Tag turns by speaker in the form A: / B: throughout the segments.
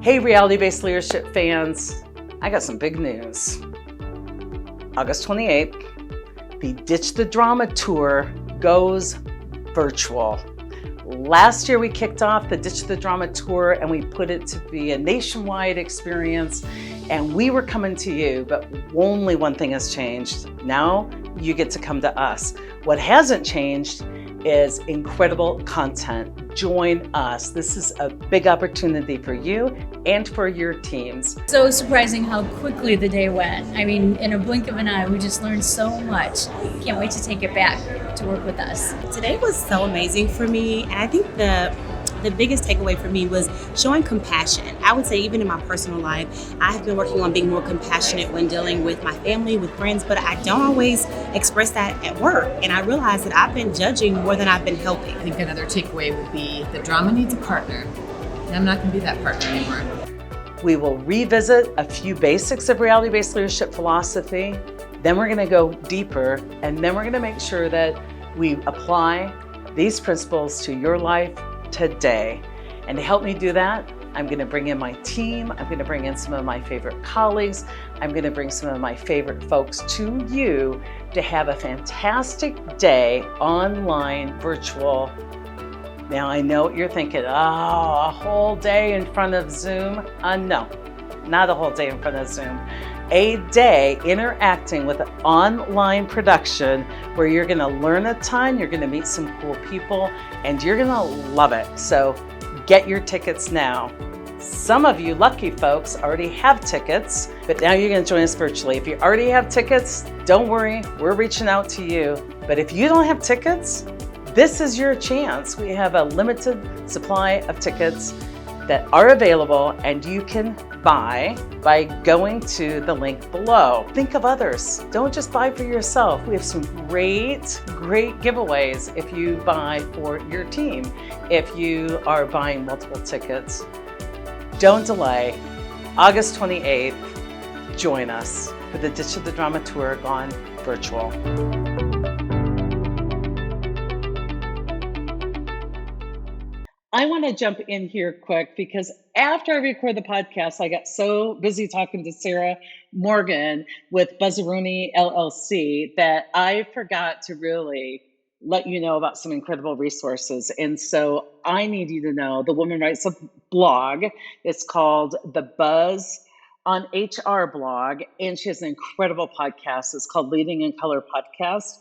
A: Hey, reality-based leadership fans, I got some big news. August 28th, the Ditch the Drama Tour goes virtual. Last year we kicked off the Ditch the Drama Tour and we put it to be a nationwide experience, and we were coming to you, but only one thing has changed. Now you get to come to us. What hasn't changed is incredible content. Join us. This is a big opportunity for you and for your teams.
B: So surprising how quickly the day went. I mean, in a blink of an eye, we just learned so much. Can't wait to take it back to work with us.
C: Today was so amazing for me, and I think the biggest takeaway for me was showing compassion. I would say even in my personal life, I have been working on being more compassionate when dealing with my family, with friends, but I don't always express that at work. And I realized that I've been judging more than I've been helping.
D: I think another takeaway would be that drama needs a partner. And I'm not going to be that partner anymore.
A: We will revisit a few basics of reality-based leadership philosophy. Then we're going to go deeper, and then we're going to make sure that we apply these principles to your life today. And to help me do that, I'm going to bring in my team. I'm going to bring in some of my favorite colleagues. I'm going to bring some of my favorite folks to you to have a fantastic day online, virtual. Now, I know what you're thinking, a whole day in front of Zoom? No, not a whole day in front of Zoom. A day interacting with an online production where you're going to learn a ton, you're going to meet some cool people, and you're going to love it. So get your tickets now. Some of you lucky folks already have tickets, but now you're going to join us virtually. If you already have tickets, don't worry, we're reaching out to you. But if you don't have tickets, this is your chance. We have a limited supply of tickets that are available, and you can buy by going to the link below. Think of others. Don't just buy for yourself. We have some great giveaways if you buy for your team, if you are buying multiple tickets. Don't delay. August 28th, join us for the Ditch the Drama Tour gone virtual. I want to jump in here quick because after I record the podcast, I got so busy talking to Sarah Morgan with Buzzaroony LLC that I forgot to really let you know about some incredible resources. And so I need you to know the woman writes a blog. It's called the Buzz on HR blog, and she has an incredible podcast. It's called Leading in Color Podcast.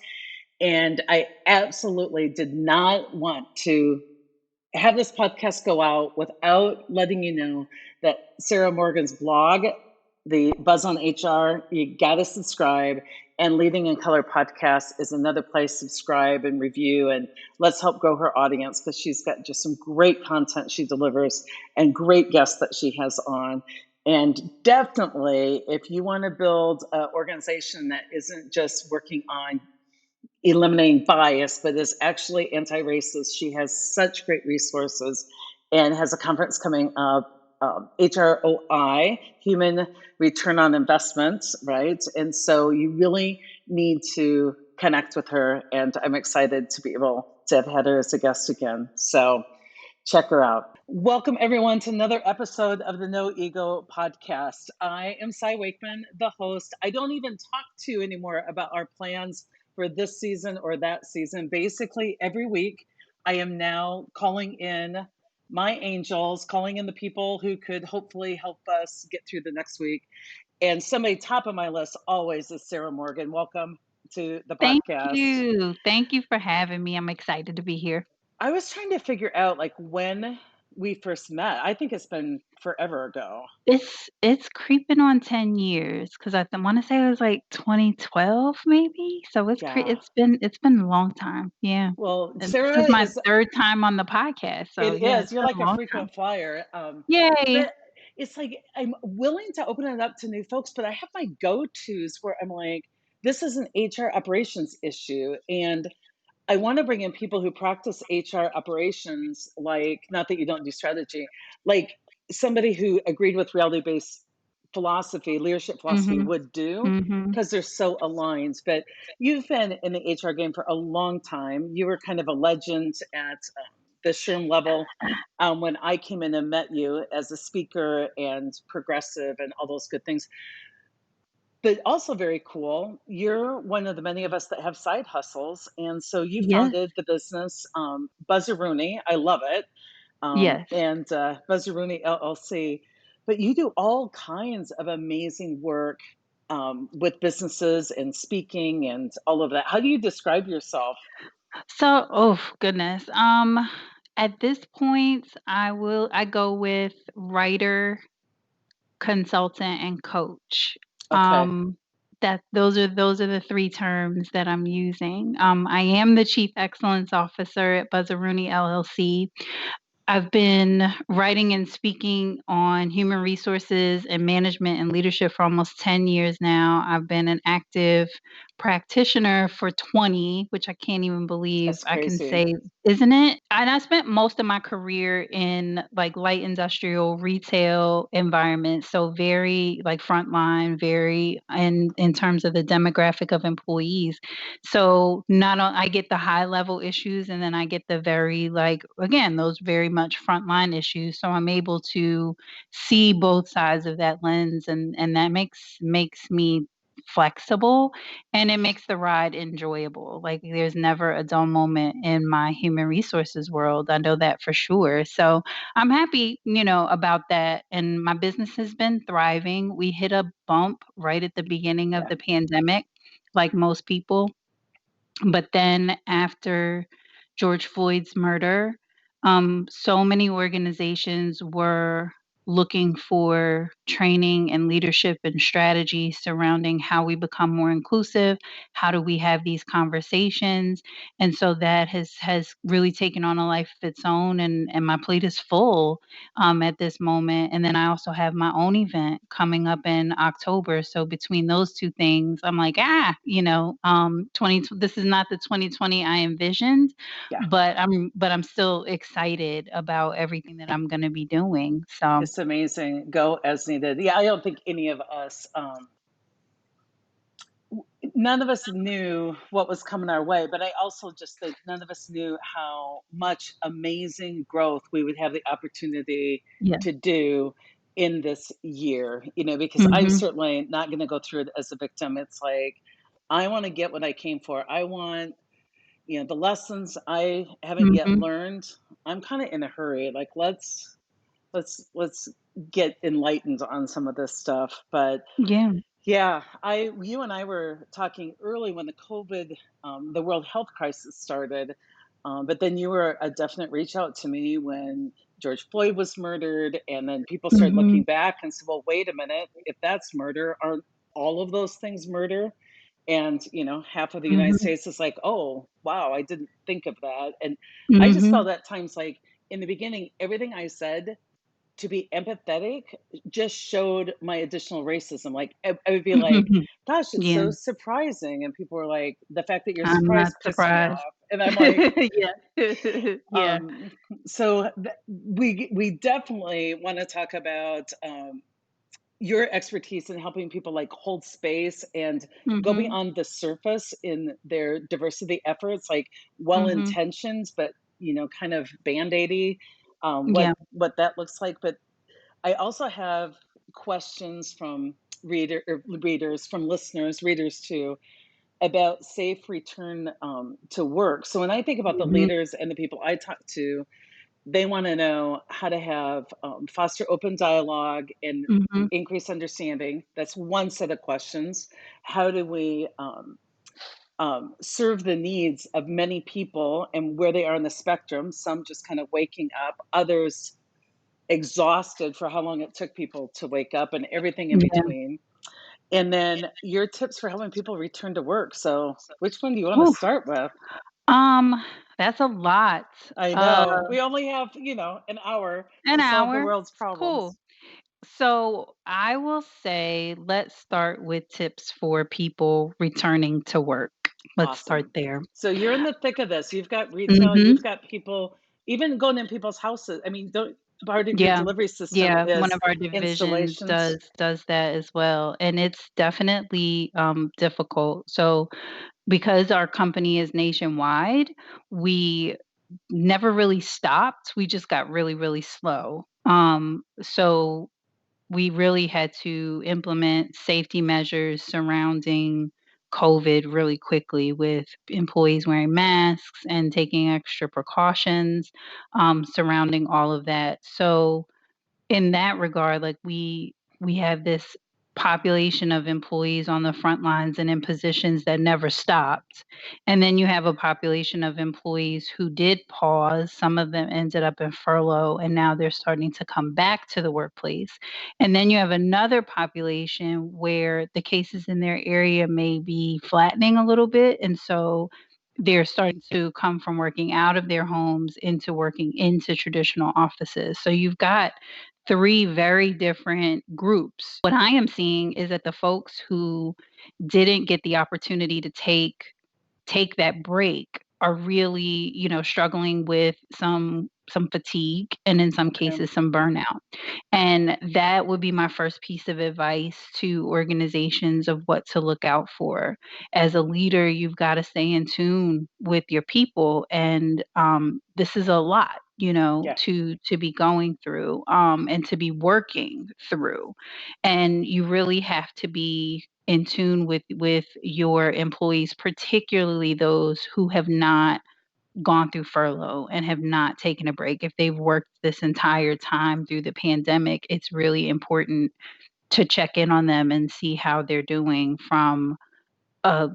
A: And I absolutely did not want to have this podcast go out without letting you know that Sarah Morgan's blog, the Buzz on HR, you got to subscribe. And Leading in Color podcast is another place. Subscribe and review, and let's help grow her audience because she's got just some great content she delivers and great guests that she has on. And definitely, if you want to build an organization that isn't just working on eliminating bias, but is actually anti-racist. She has such great resources and has a conference coming up, HROI, Human Return on Investment, right? And so you really need to connect with her, and I'm excited to be able to have had her as a guest again. So check her out. Welcome everyone to another episode of the No Ego podcast. I am Cy Wakeman, the host. I don't even talk to you anymore about our plans for this season or that season. Basically, every week, I am now calling in my angels, calling in the people who could hopefully help us get through the next week. And somebody top of my list always is Sarah Morgan. Welcome to the
E: Thank
A: podcast.
E: you. Thank you for having me. I'm excited to be here.
A: I was trying to figure out like when we first met. I think it's been forever ago.
E: It's creeping on 10 years because I want to say it was like 2012 maybe. So
A: Yeah.
E: it's been a long time. Yeah.
A: Well,
E: And this
A: Sarah
E: is my
A: is,
E: third time on the podcast. So
A: it
E: yeah,
A: is.
E: it's
A: You're
E: been
A: like
E: a
A: a
E: long time.
A: frequent flyer.
E: Yay.
A: But it's like I'm willing to open it up to new folks, but I have my go-tos where I'm like, this is an HR operations issue. And I want to bring in people who practice HR operations, like, not that you don't do strategy, like somebody who agreed with reality-based philosophy, leadership philosophy
E: Mhm.
A: would do,
E: Mhm.
A: because they're so aligned. But you've been in the HR game for a long time. You were kind of a legend at the SHRM level when I came in and met you as a speaker and progressive and all those good things. But also very cool, you're one of the many of us that have side hustles, and so you
E: Yes,
A: founded the business, Buzzaroony, I love it,
E: yes.
A: and, Buzzaroony LLC, but you do all kinds of amazing work, with businesses and speaking and all of that. How do you describe yourself?
E: So, oh goodness. At this point, I go with writer, consultant, and coach.
A: Okay,
E: That those are the three terms that I'm using. I am the chief excellence officer at Buzzaroony LLC. I've been writing and speaking on human resources and management and leadership for almost 10 years now. I've been an active practitioner for 20, which I can't even believe
A: that's
E: I can
A: crazy.
E: say, isn't it? And I spent most of my career in like light industrial retail environments. So very like frontline, very in terms of the demographic of employees. So not on I get the high level issues and then I get the very like again, those very much frontline issues. So I'm able to see both sides of that lens and that makes me flexible and it makes the ride enjoyable. Like there's never a dull moment in my human resources world. I know that for sure. So I'm happy, about that. And my business has been thriving. We hit a bump right at the beginning of
A: Yeah,
E: the pandemic, like most people. But then after George Floyd's murder, so many organizations were looking for training and leadership and strategy surrounding how we become more inclusive, how do we have these conversations, and so that has really taken on a life of its own, and my plate is full at this moment. And then I also have my own event coming up in October. So between those two things, I'm like, 20, this is not the 2020 I envisioned,
A: yeah,
E: but I'm still excited about everything that I'm going to be doing. So,
A: it's amazing. Go as needed. Yeah, I don't think any of us, none of us knew what was coming our way, but I also just think none of us knew how much amazing growth we would have the opportunity
E: yeah.
A: to do in this year, because I'm
E: Mhm.
A: certainly not going to go through it as a victim. It's like, I want to get what I came for. I want, the lessons I haven't yet
E: Mhm.
A: learned. I'm kind of in a hurry. Like, let's get enlightened on some of this stuff. But
E: Yeah.
A: yeah, you and I were talking early when the World Health Crisis started, but then you were a definite reach out to me when George Floyd was murdered, and then people started looking
E: Mhm.
A: back and said, "Well, wait a minute, if that's murder, aren't all of those things murder?" And half of the United
E: Mhm.
A: States is like, "Oh, wow, I didn't think of that." And I just felt
E: Mhm.
A: at times like in the beginning, everything I said to be empathetic just showed my additional racism. Like I would be like, "Gosh, it's
E: Yeah.
A: so surprising," and people were like, "The fact that you're
E: I'm not
A: surprised pissed me
E: surprised.
A: off," and I'm like,
E: Yeah. Yeah.
A: um, we definitely want to talk about your expertise in helping people like hold space and go
E: Mhm.
A: beyond the surface in their diversity efforts, like well
E: Mhm.
A: intentioned, but kind of band-aidy,
E: Yeah.
A: what that looks like. But I also have questions from readers, from listeners, readers too, about safe return to work. So when I think about the
E: Mhm.
A: leaders and the people I talk to, they want to know how to have foster open dialogue and
E: Mhm.
A: increase understanding. That's one set of questions. How do we serve the needs of many people and where they are on the spectrum? Some just kind of waking up, others exhausted for how long it took people to wake up and everything in
E: Yeah.
A: between. And then your tips for helping people return to work. So, which one do you want to
E: Oof.
A: start with?
E: Um, that's a lot.
A: I
E: Uh,
A: know we only have, an hour
E: an
A: to solve the
E: hour.
A: world's
E: Cool.
A: problems.
E: So I will say, let's start with tips for people returning to work. Let's start
A: Awesome.
E: there.
A: So you're in the thick of this. You've got retail,
E: Mhm.
A: you've got people even going in people's houses. I mean, don't part of your
E: Yeah.
A: delivery system
E: Yeah, one
A: is
E: of our divisions
A: installations.
E: does that as well, and it's definitely, difficult. So, because our company is nationwide, we never really stopped. We just got really, really slow. So we really had to implement safety measures surrounding COVID really quickly with employees wearing masks and taking extra precautions surrounding all of that. So in that regard, like we have this population of employees on the front lines and in positions that never stopped. And then you have a population of employees who did pause. Some of them ended up in furlough and now they're starting to come back to the workplace. And then you have another population where the cases in their area may be flattening a little bit. And so they're starting to come from working out of their homes into working into traditional offices. So you've got 3 very different groups. What I am seeing is that the folks who didn't get the opportunity to take that break are really, struggling with some fatigue and in some
A: Okay.
E: cases some burnout. And that would be my first piece of advice to organizations of what to look out for. As a leader, you've got to stay in tune with your people, and this is a lot,
A: Yeah.
E: to be going through and to be working through. And you really have to be in tune with your employees, particularly those who have not gone through furlough and have not taken a break. If they've worked this entire time through the pandemic, it's really important to check in on them and see how they're doing from a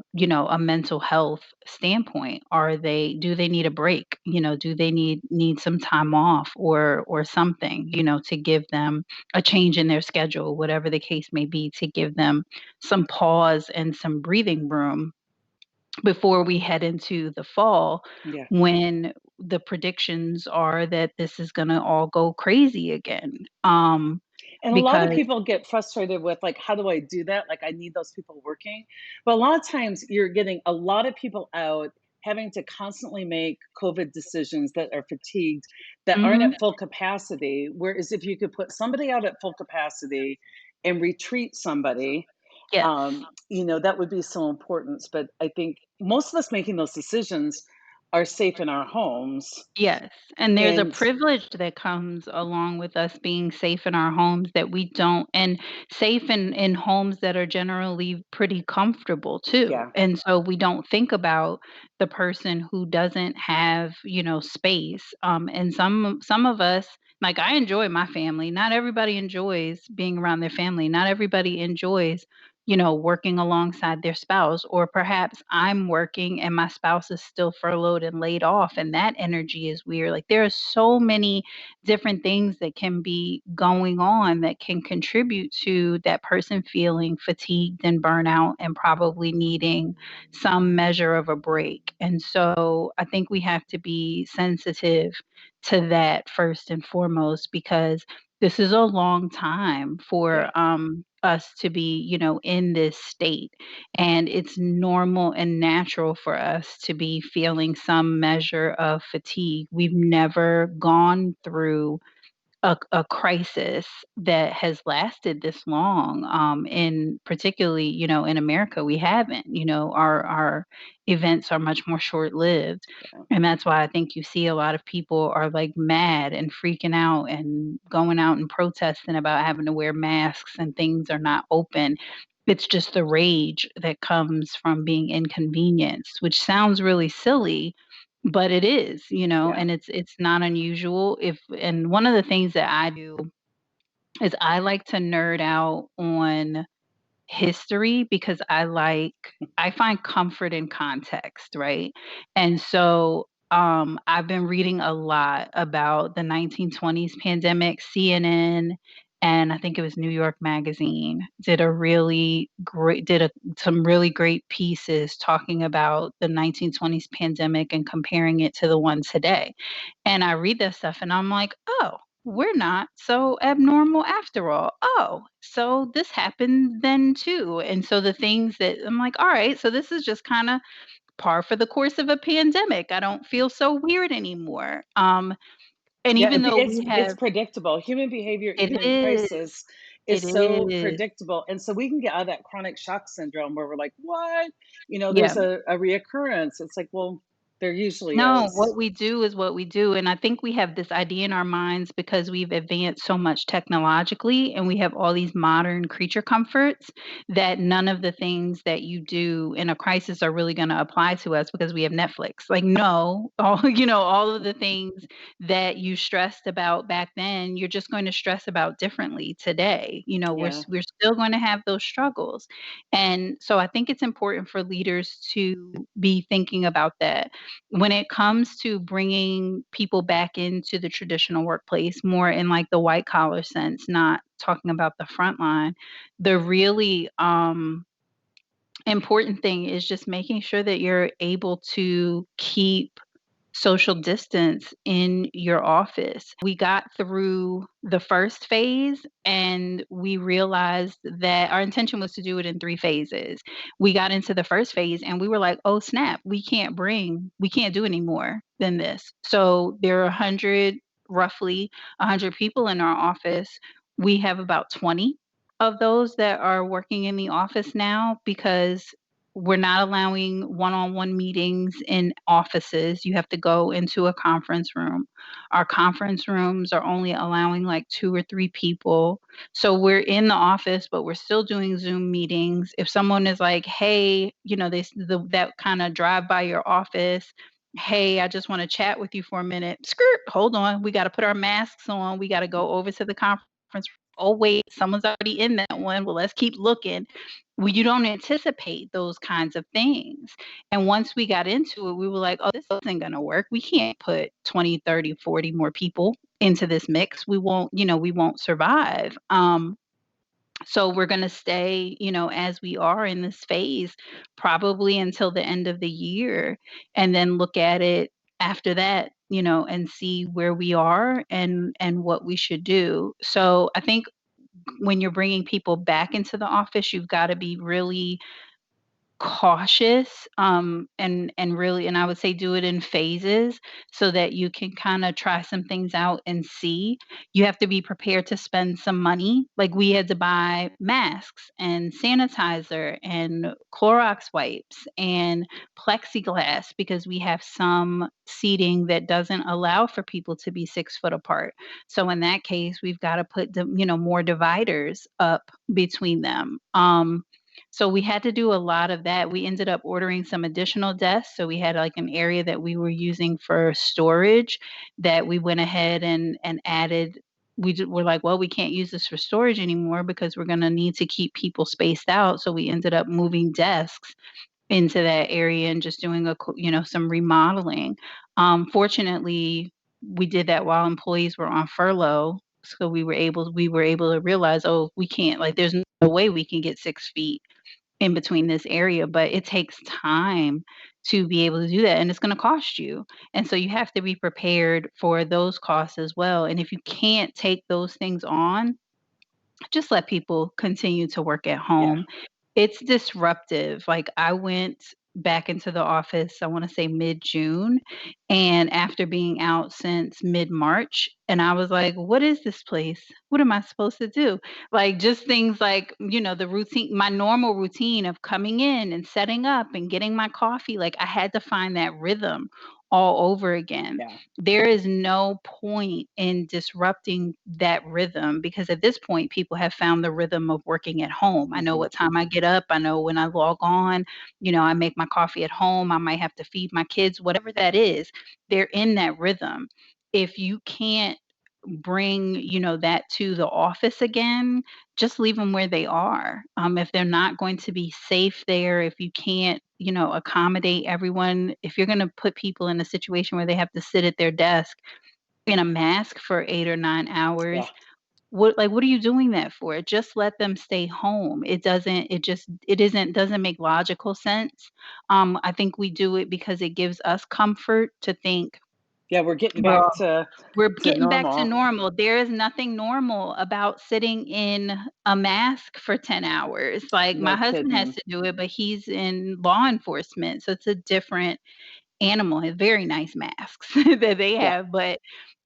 E: mental health standpoint. Do they need a break? Do they need some time off or something, to give them a change in their schedule, whatever the case may be, to give them some pause and some breathing room before we head into the fall,
A: Yeah.
E: when the predictions are that this is gonna all go crazy again.
A: And a lot of
E: Because
A: people get frustrated with, like, how do I do that? Like, I need those people working. But a lot of times you're getting a lot of people out having to constantly make COVID decisions that are fatigued, that aren't
E: Mhm.
A: at full capacity. Whereas if you could put somebody out at full capacity and retreat somebody,
E: Yes.
A: that would be so important. But I think most of us making those decisions are safe in our homes.
E: Yes, and there's a
A: And
E: privilege that comes along with us being safe in our homes that we don't, and safe in homes that are generally pretty comfortable too.
A: yeah,
E: And so we don't think about the person who doesn't have, space. And some of us, like I enjoy my family. Not everybody enjoys being around their family. Not everybody enjoys working alongside their spouse, or perhaps I'm working and my spouse is still furloughed and laid off, and that energy is weird. Like there are so many different things that can be going on that can contribute to that person feeling fatigued and burnout and probably needing some measure of a break. And so I think we have to be sensitive to that first and foremost, because this is a long time
A: yeah.
E: for us to be, in this state. And it's normal and natural for us to be feeling some measure of fatigue. We've never gone through a crisis that has lasted this long, in particularly, in America, we haven't. Our events are much more short-lived, and that's why I think you see a lot of people are, like, mad and freaking out and going out and protesting about having to wear masks and things are not open. It's just the rage that comes from being inconvenienced, which sounds really silly, but it is,
A: Yeah.
E: and it's not unusual. If And one of the things that I do is I like to nerd out on history, because I find comfort in context, right? And so I've been reading a lot about the 1920s pandemic. CNN, and I think it was New York Magazine, did some really great pieces talking about the 1920s pandemic and comparing it to the one today. And I read that stuff and I'm like, "Oh, we're not so abnormal after all. Oh, so this happened then too." And so the things that I'm like, all right, so this is just kind of par for the course of a pandemic. I don't feel so weird anymore. And
A: Yeah,
E: even though
A: it's
E: we
A: it's
E: have,
A: predictable. Human behavior,
E: it
A: even in
E: is,
A: crisis,
E: it
A: is so
E: is,
A: predictable, and so we can get out of that chronic shock syndrome where we're like, "What?"
E: yeah,
A: There's a reoccurrence. It's like, well, There usually
E: No,
A: is.
E: what we do is what we do, and I think we have this idea in our minds because we've advanced so much technologically and we have all these modern creature comforts that none of the things that you do in a crisis are really gonna apply to us because we have Netflix. Like, no, all all of the things that you stressed about back then, you're just going to stress about differently today.
A: Yeah.
E: We're still going to have those struggles. And so I think it's important for leaders to be thinking about that when it comes to bringing people back into the traditional workplace, more in like the white collar sense, not talking about the front line, the really important thing is just making sure that you're able to keep social distance in your office. We got through the first phase and we realized that our intention was to do it in 3 phases. We got into the first phase and we were like, "Oh snap, we can't do any more than this." So there are 100 roughly 100 people in our office. We have about 20 of those that are working in the office now because we're not allowing one-on-one meetings in offices. You have to go into a conference room. Our conference rooms are only allowing like 2 or 3 people. So we're in the office, but we're still doing Zoom meetings. If someone is like, "Hey," that kinda drive by your office, "Hey, I just wanna chat with you for a minute." Skirt, hold on, we gotta put our masks on, we gotta go over to the conference room. "Oh, wait, someone's already in that one. Well, let's keep looking." Well, you don't anticipate those kinds of things. And once we got into it, we were like, "Oh, this isn't gonna work. We can't put 20, 30, 40 more people into this mix. We won't survive." So we're gonna stay, as we are in this phase, probably until the end of the year, and then look at it after that, and see where we are and what we should do. So I think when you're bringing people back into the office, you've gotta be really cautious, and I would say do it in phases so that you can kinda try some things out and see. You have to be prepared to spend some money, like, we had to buy masks and sanitizer and Clorox wipes and plexiglass because we have some seating that doesn't allow for people to be 6 foot apart. So in that case, we've gotta put more dividers up between them. So we had to do a lot of that. We ended up ordering some additional desks, so we had, like, an area that we were using for storage that we went ahead and added. We're like, "Well, we can't use this for storage anymore because we're gonna need to keep people spaced out," so we ended up moving desks into that area and just doing some remodeling. Fortunately, we did that while employees were on furlough, so we were able to realize, "Oh, we can't, like, there's no way we can get 6 feet in between this area," but it takes time to be able to do that, and it's gonna cost you, and so you have to be prepared for those costs as well, and if you can't take those things on, just let people continue to work at
A: Yeah.
E: home. It's disruptive. Like, I went back into the office, I wanna say mid-June, and after being out since mid-March, and I was like, "What is this place? What am I supposed to do?" Like, just things like, the routine my normal routine of coming in and setting up and getting my coffee, like, I had to find that rhythm all over again.
A: Yeah.
E: There is no point in disrupting that rhythm because at this point, people have found the rhythm of working at home. I know
A: Mhm.
E: what time I get up. I know when I log on. I make my coffee at home. I might have to feed my kids, whatever that is. They're in that rhythm. If you can't bring, that to the office again, just leave them where they are. If they're not going to be safe there, if you can't, accommodate everyone, if you're going to put people in a situation where they have to sit at their desk in a mask for 8 or 9
A: Yeah.
E: hours, what are you doing that for? Just let them stay home. It doesn't make logical sense. I think we do it because it gives us comfort to think
A: Yeah, we're getting
E: we're
A: back
E: we're
A: to
E: getting back to
A: normal.
E: normal. There is nothing normal about sitting in a mask for 10 hours. Like, my
A: No
E: husband has
A: kidding.
E: to do it, but he's in law enforcement, so it's a different animal. Has very nice masks that they
A: Yeah.
E: have, but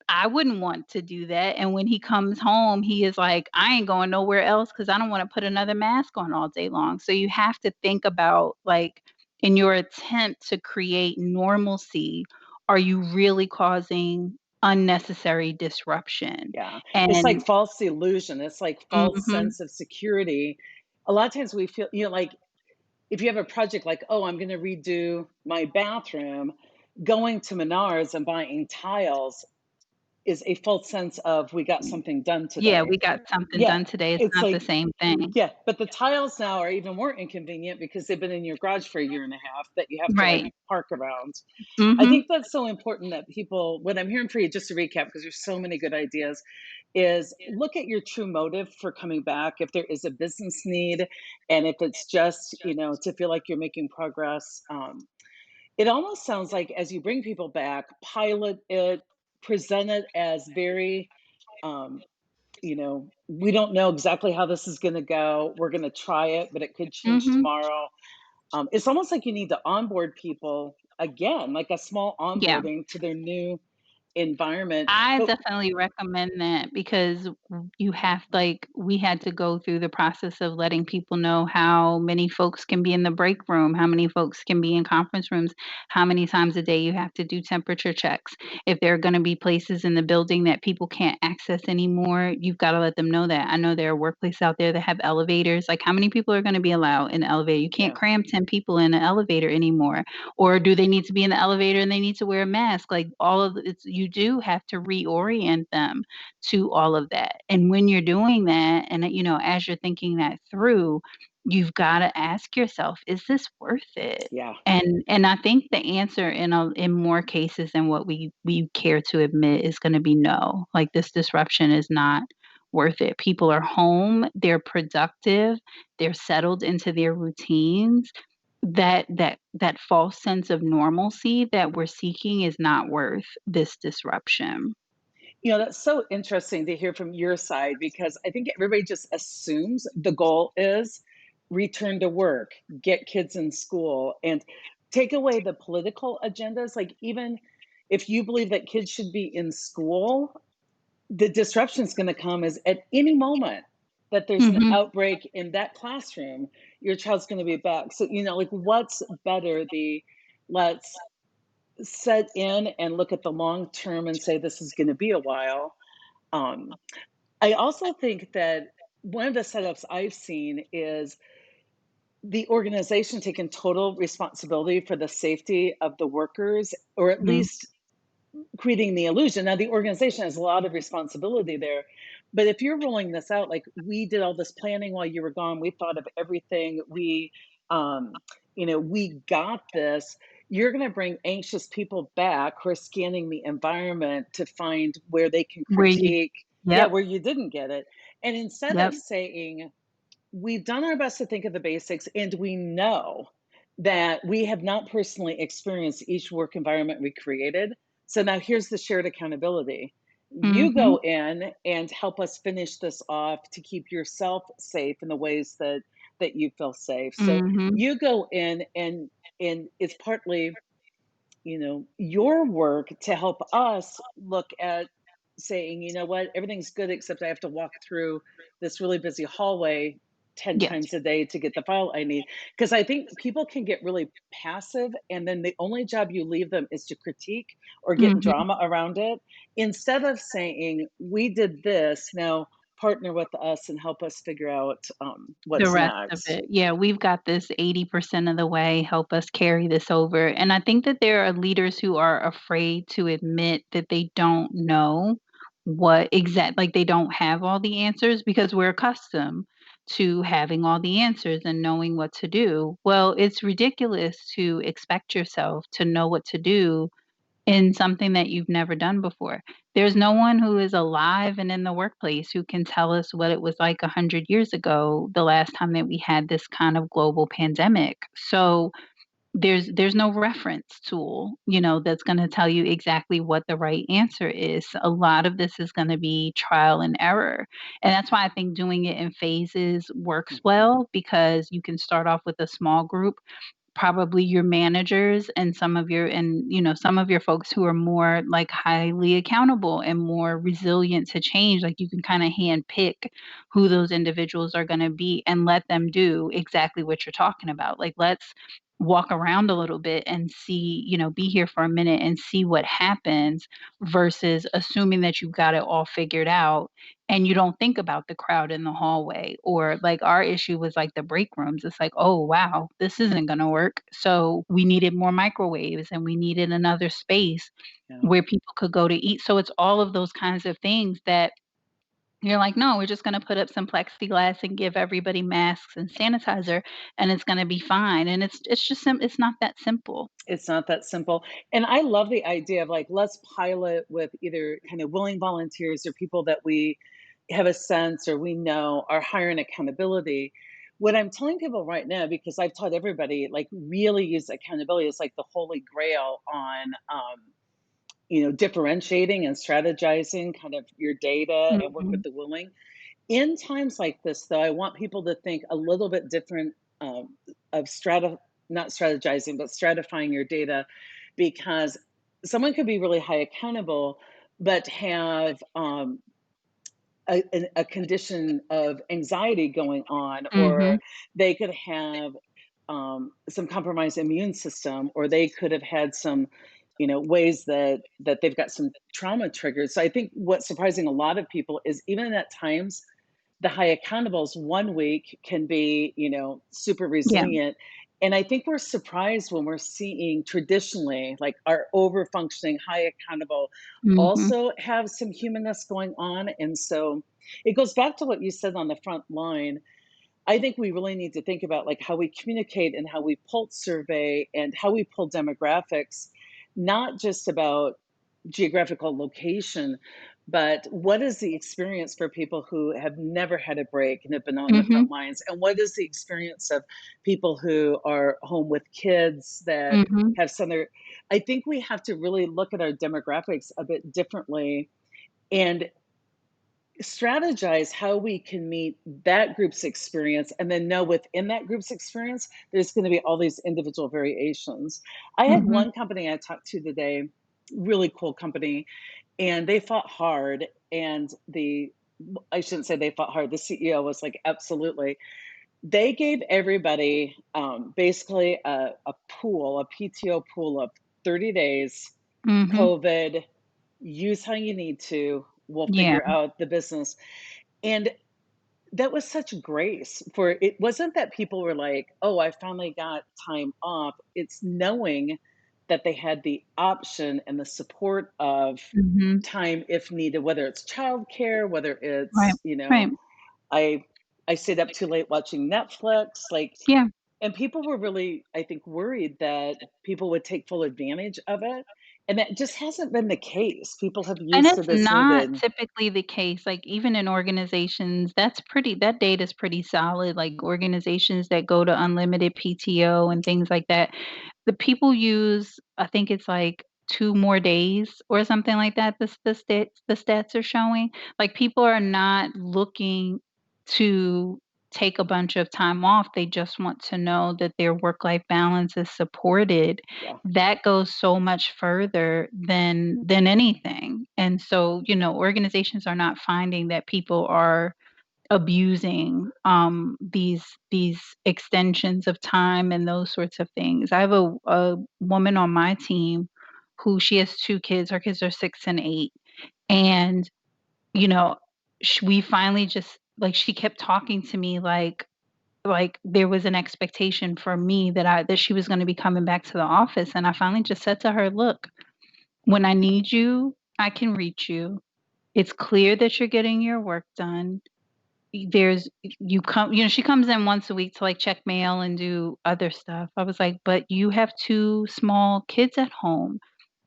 E: I wouldn't want to do that, and when he comes home, he is like, "I ain't going nowhere else because I don't wanna put another mask on all day long." So you have to think about, like, in your attempt to create normalcy, are you really causing unnecessary disruption?
A: Yeah. It's like
E: And
A: false illusion. It's like false
E: mhm,
A: sense of security. A lot of times we feel, like if you have a project like, oh, I'm going to redo my bathroom, going to Menards and buying tiles is a false sense of we got something done
E: yeah,
A: today.
E: we got something
A: Yeah.
E: done today. It's
A: It's
E: not the
A: like,
E: same thing.
A: yeah, but the tiles now are even more inconvenient because they've been in your garage for a year and a half that you have to like
E: Right.
A: park around. I
E: Mhm.
A: think that's so important that people, what I'm hearing for you, just to recap, because there's so many good ideas, is look at your true motive for coming back. If there is a business need, and if it's just, to feel like you're making progress. It almost sounds like as you bring people back, pilot it, present it as very, um, we don't know exactly how this is going to go. We're going to try it, but it could change
E: Mhm.
A: tomorrow. It's almost like you need to onboard people again, like a small
E: Yeah.
A: onboarding to their new environment.
E: I
A: But
E: definitely recommend that because you have like we had to go through the process of letting people know how many folks can be in the break room, how many folks can be in conference rooms, how many times a day you have to do temperature checks. If there are going to be places in the building that people can't access anymore, you've got to let them know that. I know there are workplaces out there that have elevators. Like how many people are going to be allowed in the elevator? You can't
A: yeah,
E: cram 10 people in an elevator anymore. Or do they need to be in the elevator and they need to wear a mask? Like all of it's you do have to reorient them to all of that. And when you're doing that and as you're thinking that through, you've got to ask yourself, is this worth it?
A: yeah.
E: And I think the answer in more cases than what we care to admit is going to be no. Like this disruption is not worth it. People are home, they're productive, they're settled into their routines that false sense of normalcy that we're seeking is not worth this disruption.
A: That's so interesting to hear from your side because I think everybody just assumes the goal is return to work, get kids in school, and take away the political agendas. Like, even if you believe that kids should be in school, the disruption is going to come is at any moment that there's an
E: Mhm.
A: outbreak in that classroom, your child's going to be back. So, like, what's better? Let's set in and look at the long term and say this is going to be a while. um, I also think that one of the setups I've seen is the organization taking total responsibility for the safety of the workers, or at
E: Mhm.
A: least creating the illusion. Now, the organization has a lot of responsibility there, but if you're rolling this out, like we did all this planning while you were gone, we thought of everything. Um, we got this. You're going to bring anxious people back who are scanning the environment to find where they can
E: Where you
A: critique, yeah,
E: Yep,
A: where you didn't get it. And instead
E: yep,
A: of saying, we've done our best to think of the basics, and we know that we have not personally experienced each work environment we created. So now here's the shared accountability. You
E: mhm,
A: go in and help us finish this off to keep yourself safe in the ways that you feel safe. So
E: mhm,
A: you go in and it's partly your work to help us look at saying, what, everything's good except I have to walk through this really busy hallway 10
E: yes,
A: times a day to get the file I need. Because I think people can get really passive, and then the only job you leave them is to critique or get in
E: mhm.
A: drama around it. Instead of saying, we did this, now partner with us and help us figure out
E: The
A: what's
E: rest of
A: next.
E: it. Yeah, we've got this 80% of the way, help us carry this over, and I think that there are leaders who are afraid to admit that they don't know like, they don't have all the answers because we're accustomed to having all the answers and knowing what to do. Well, it's ridiculous to expect yourself to know what to do in something that you've never done before. There's no one who is alive and in the workplace who can tell us what it was like 100 years ago, the last time that we had this kind of global pandemic. So there's no reference tool, that's going to tell you exactly what the right answer is. A lot of this is going to be trial and error. And that's why I think doing it in phases works
A: Mhm.
E: well because you can start off with a small group, probably your managers and some of your folks who are more like highly accountable and more resilient to change. Like you can kind of hand pick who those individuals are going to be and let them do exactly what you're talking about. Like walk around a little bit and see, be here for a minute and see what happens versus assuming that you've got it all figured out and you don't think about the crowd in the hallway. Or like our issue was like the break rooms. It's like, oh, wow, this isn't going to work. So we needed more microwaves and we needed another space
A: Yeah.
E: where people could go to eat. So it's all of those kinds of things that you're like, "No, we're just gonna put up some plexiglass and give everybody masks and sanitizer, and it's gonna be fine." And it's just it's not that simple.
A: It's not that simple. And I love the idea of like, let's pilot with either kind of willing volunteers or people that we have a sense or we know are higher in accountability. What I'm telling people right now, because I've taught everybody, like really use accountability is like the holy grail on, differentiating and strategizing kind of your data and work with
E: Mhm.
A: the willing. In times like this, though, I want people to think a little bit different of not strategizing, but stratifying your data because someone could be really high accountable, but have a condition of anxiety going on, or
E: Mhm.
A: they could have some compromised immune system, or they could have had some, ways that they've got some trauma triggers. So I think what's surprising a lot of people is even at times the high accountables one week can be, super
E: Yeah.
A: resilient. And I think we're surprised when we're seeing traditionally like our over functioning high accountable
E: Mhm.
A: also have some humanness going on. And so it goes back to what you said on the front line. I think we really need to think about like how we communicate and how we pulse survey and how we pull demographics, not just about geographical location, but what is the experience for people who have never had a break and have been on the
E: Mhm.
A: front lines? And what is the experience of people who are home with kids that
E: Mhm.
A: have some other? I think we have to really look at our demographics a bit differently and strategize how we can meet that group's experience and then know within that group's experience there's going to be all these individual variations. I had
E: Mhm.
A: one company I talked to today, really cool company, and they fought hard. And I shouldn't say they fought hard, the CEO was like, absolutely. They gave everybody basically a pool, a PTO pool of 30 days,
E: Mhm.
A: COVID, use how you need to, we'll
E: Yeah.
A: figure out the business. And that was such grace. For it wasn't that people were like, oh, I finally got time off. It's knowing that they had the option and the support of
E: Mhm.
A: time if needed, whether it's childcare, whether
E: Right.
A: it's,
E: Right.
A: I I stayed up too late watching Netflix, like,
E: Yeah.
A: and people were really, I think, worried that people would take full advantage of it. And that just hasn't been the case. People have
E: And
A: used
E: it's
A: it as
E: not
A: needed.
E: typically the case, like, even in organizations, that data is pretty solid, like, organizations that go to unlimited PTO and things like that, the people use I think it's, like, 2 more days or something like that, the stats are showing. Like, people are not looking to take a bunch of time off, they just want to know that their work-life balance is supported.
A: Yeah,
E: That goes so much further than anything, and so, organizations are not finding that people are abusing, these extensions of time and those sorts of things. I have a woman on my team who she has 2 kids, her kids are 6 and 8, and, you know, we finally just like, she kept talking to me like there was an expectation for me that she was gonna be coming back to the office, and I finally just said to her, "Look, when I need you, I can reach you. It's clear that you're getting your work done. There's you come," she comes in once a week to, like, check mail and do other stuff. I was like, "But you have 2 small kids at home.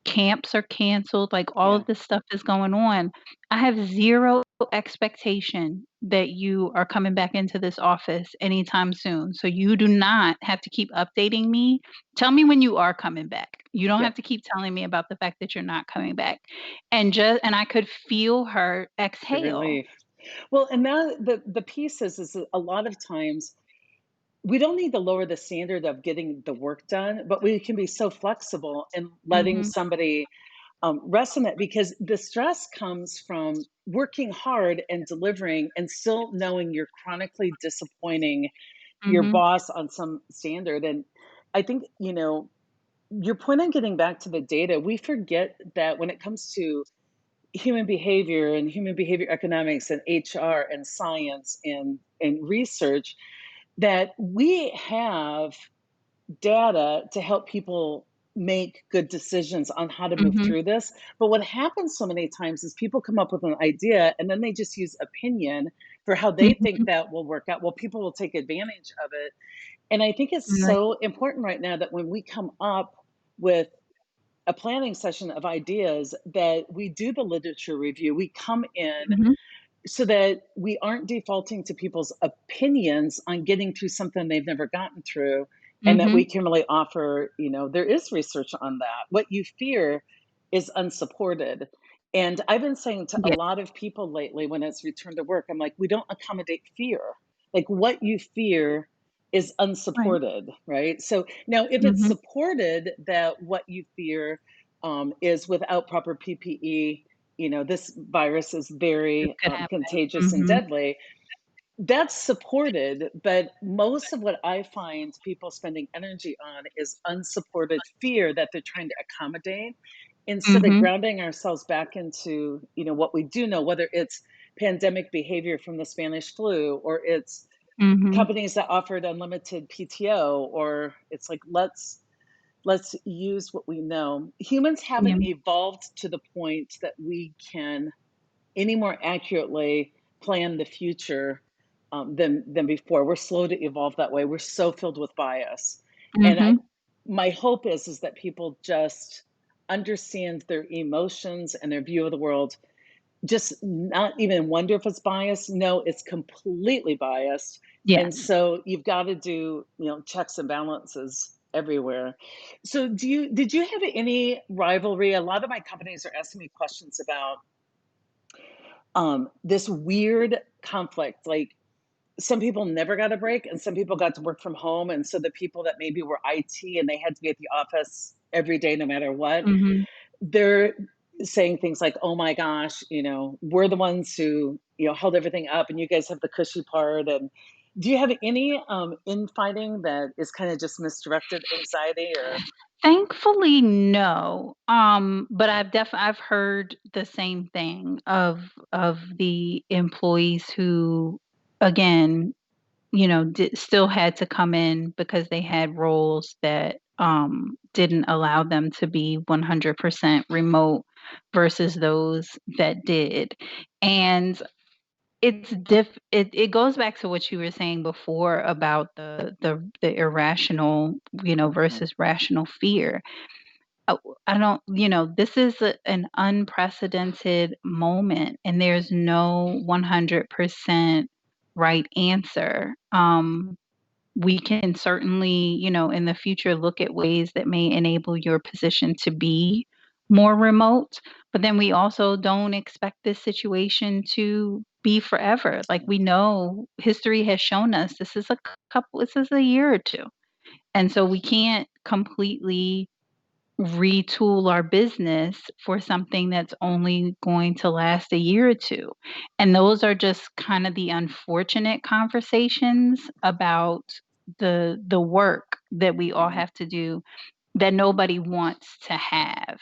E: Camps are canceled, like, all
A: yeah,
E: of this stuff is going on. I have 0 expectation that you are coming back into this office anytime soon, so you do not have to keep updating me. Tell me when you are coming back. You don't
A: yeah.
E: have to keep telling me about the fact that you're not coming back." And I could feel her
A: The
E: exhale.
A: relief. Well, and that the piece is a lot of times we don't need to lower the standard of getting the work done, but we can be so flexible in letting
E: Mhm,
A: somebody rest in it because the stress comes from working hard and delivering and still knowing you're chronically disappointing your
E: mhm,
A: boss on some standard. And I think, your point on getting back to the data, we forget that when it comes to human behavior and human behavior economics and HR and science and research, that we have data to help people make good decisions on how to move
E: Mhm.
A: through this. But what happens so many times is people come up with an idea and then they just use opinion for how they think
E: Mhm.
A: that will work out. Well, people will take advantage of it. And I think it's
E: Right.
A: so important right now that when we come up with a planning session of ideas, that we do the literature review. We come in
E: Mhm.
A: so that we aren't defaulting to people's opinions on getting through something they've never gotten through, and that we
E: Mhm.
A: can really offer, there is research on that. What you fear is unsupported. And I've been saying to a
E: Yeah.
A: lot of people lately when it's return to work, I'm like, we don't accommodate fear. Like what you fear is
E: Right.
A: unsupported, right? So now, if it's
E: Mhm.
A: supported that what you fear is without proper PPE, this virus is
E: This
A: very
E: could happen.
A: contagious and
E: Mhm.
A: deadly. That's supported, but most of what I find people spending energy on is unsupported fear that they're trying to accommodate instead of
E: Mhm.
A: grounding ourselves back into, what we do know, whether it's pandemic behavior from the Spanish flu, or it's
E: Mhm.
A: companies that offered unlimited PTO, or it's like let's use what we know. Humans
E: Yeah.
A: haven't evolved to the point that we can any more accurately plan the future than before. We're slow to evolve that way. We're so filled with bias, and
E: Mhm.
A: my hope is that people just understand their emotions and their view of the world. Just not even wonder if it's biased. No, it's completely biased,
E: Yeah.
A: and so you've got to do checks and balances everywhere. So did you have any rivalry? A lot of my companies are asking me questions about this weird conflict. Like some people never got a break, and some people got to work from home. And so the people that maybe were IT and they had to be at the office every day, no matter what,
E: Mhm.
A: they're saying things like, "Oh my gosh, we're the ones who held everything up, and you guys have the cushy part." And do you have any infighting that is kind of just misdirected anxiety or?
E: Thankfully, no. But I've heard the same thing of the employees who, again, still had to come in because they had roles that didn't allow them to be 100% remote versus those that did. And it goes back to what you were saying before about the irrational, versus rational fear. uh, I don't, this is an unprecedented moment, and there's no 100% right answer. We can certainly, in the future, look at ways that may enable your position to be more remote, but then we also don't expect this situation to be forever. Like we know history has shown us this is a year or two. And so we can't completely retool our business for something that's only going to last a year or two. And those are just kind of the unfortunate conversations about the work that we all have to do that nobody wants to have.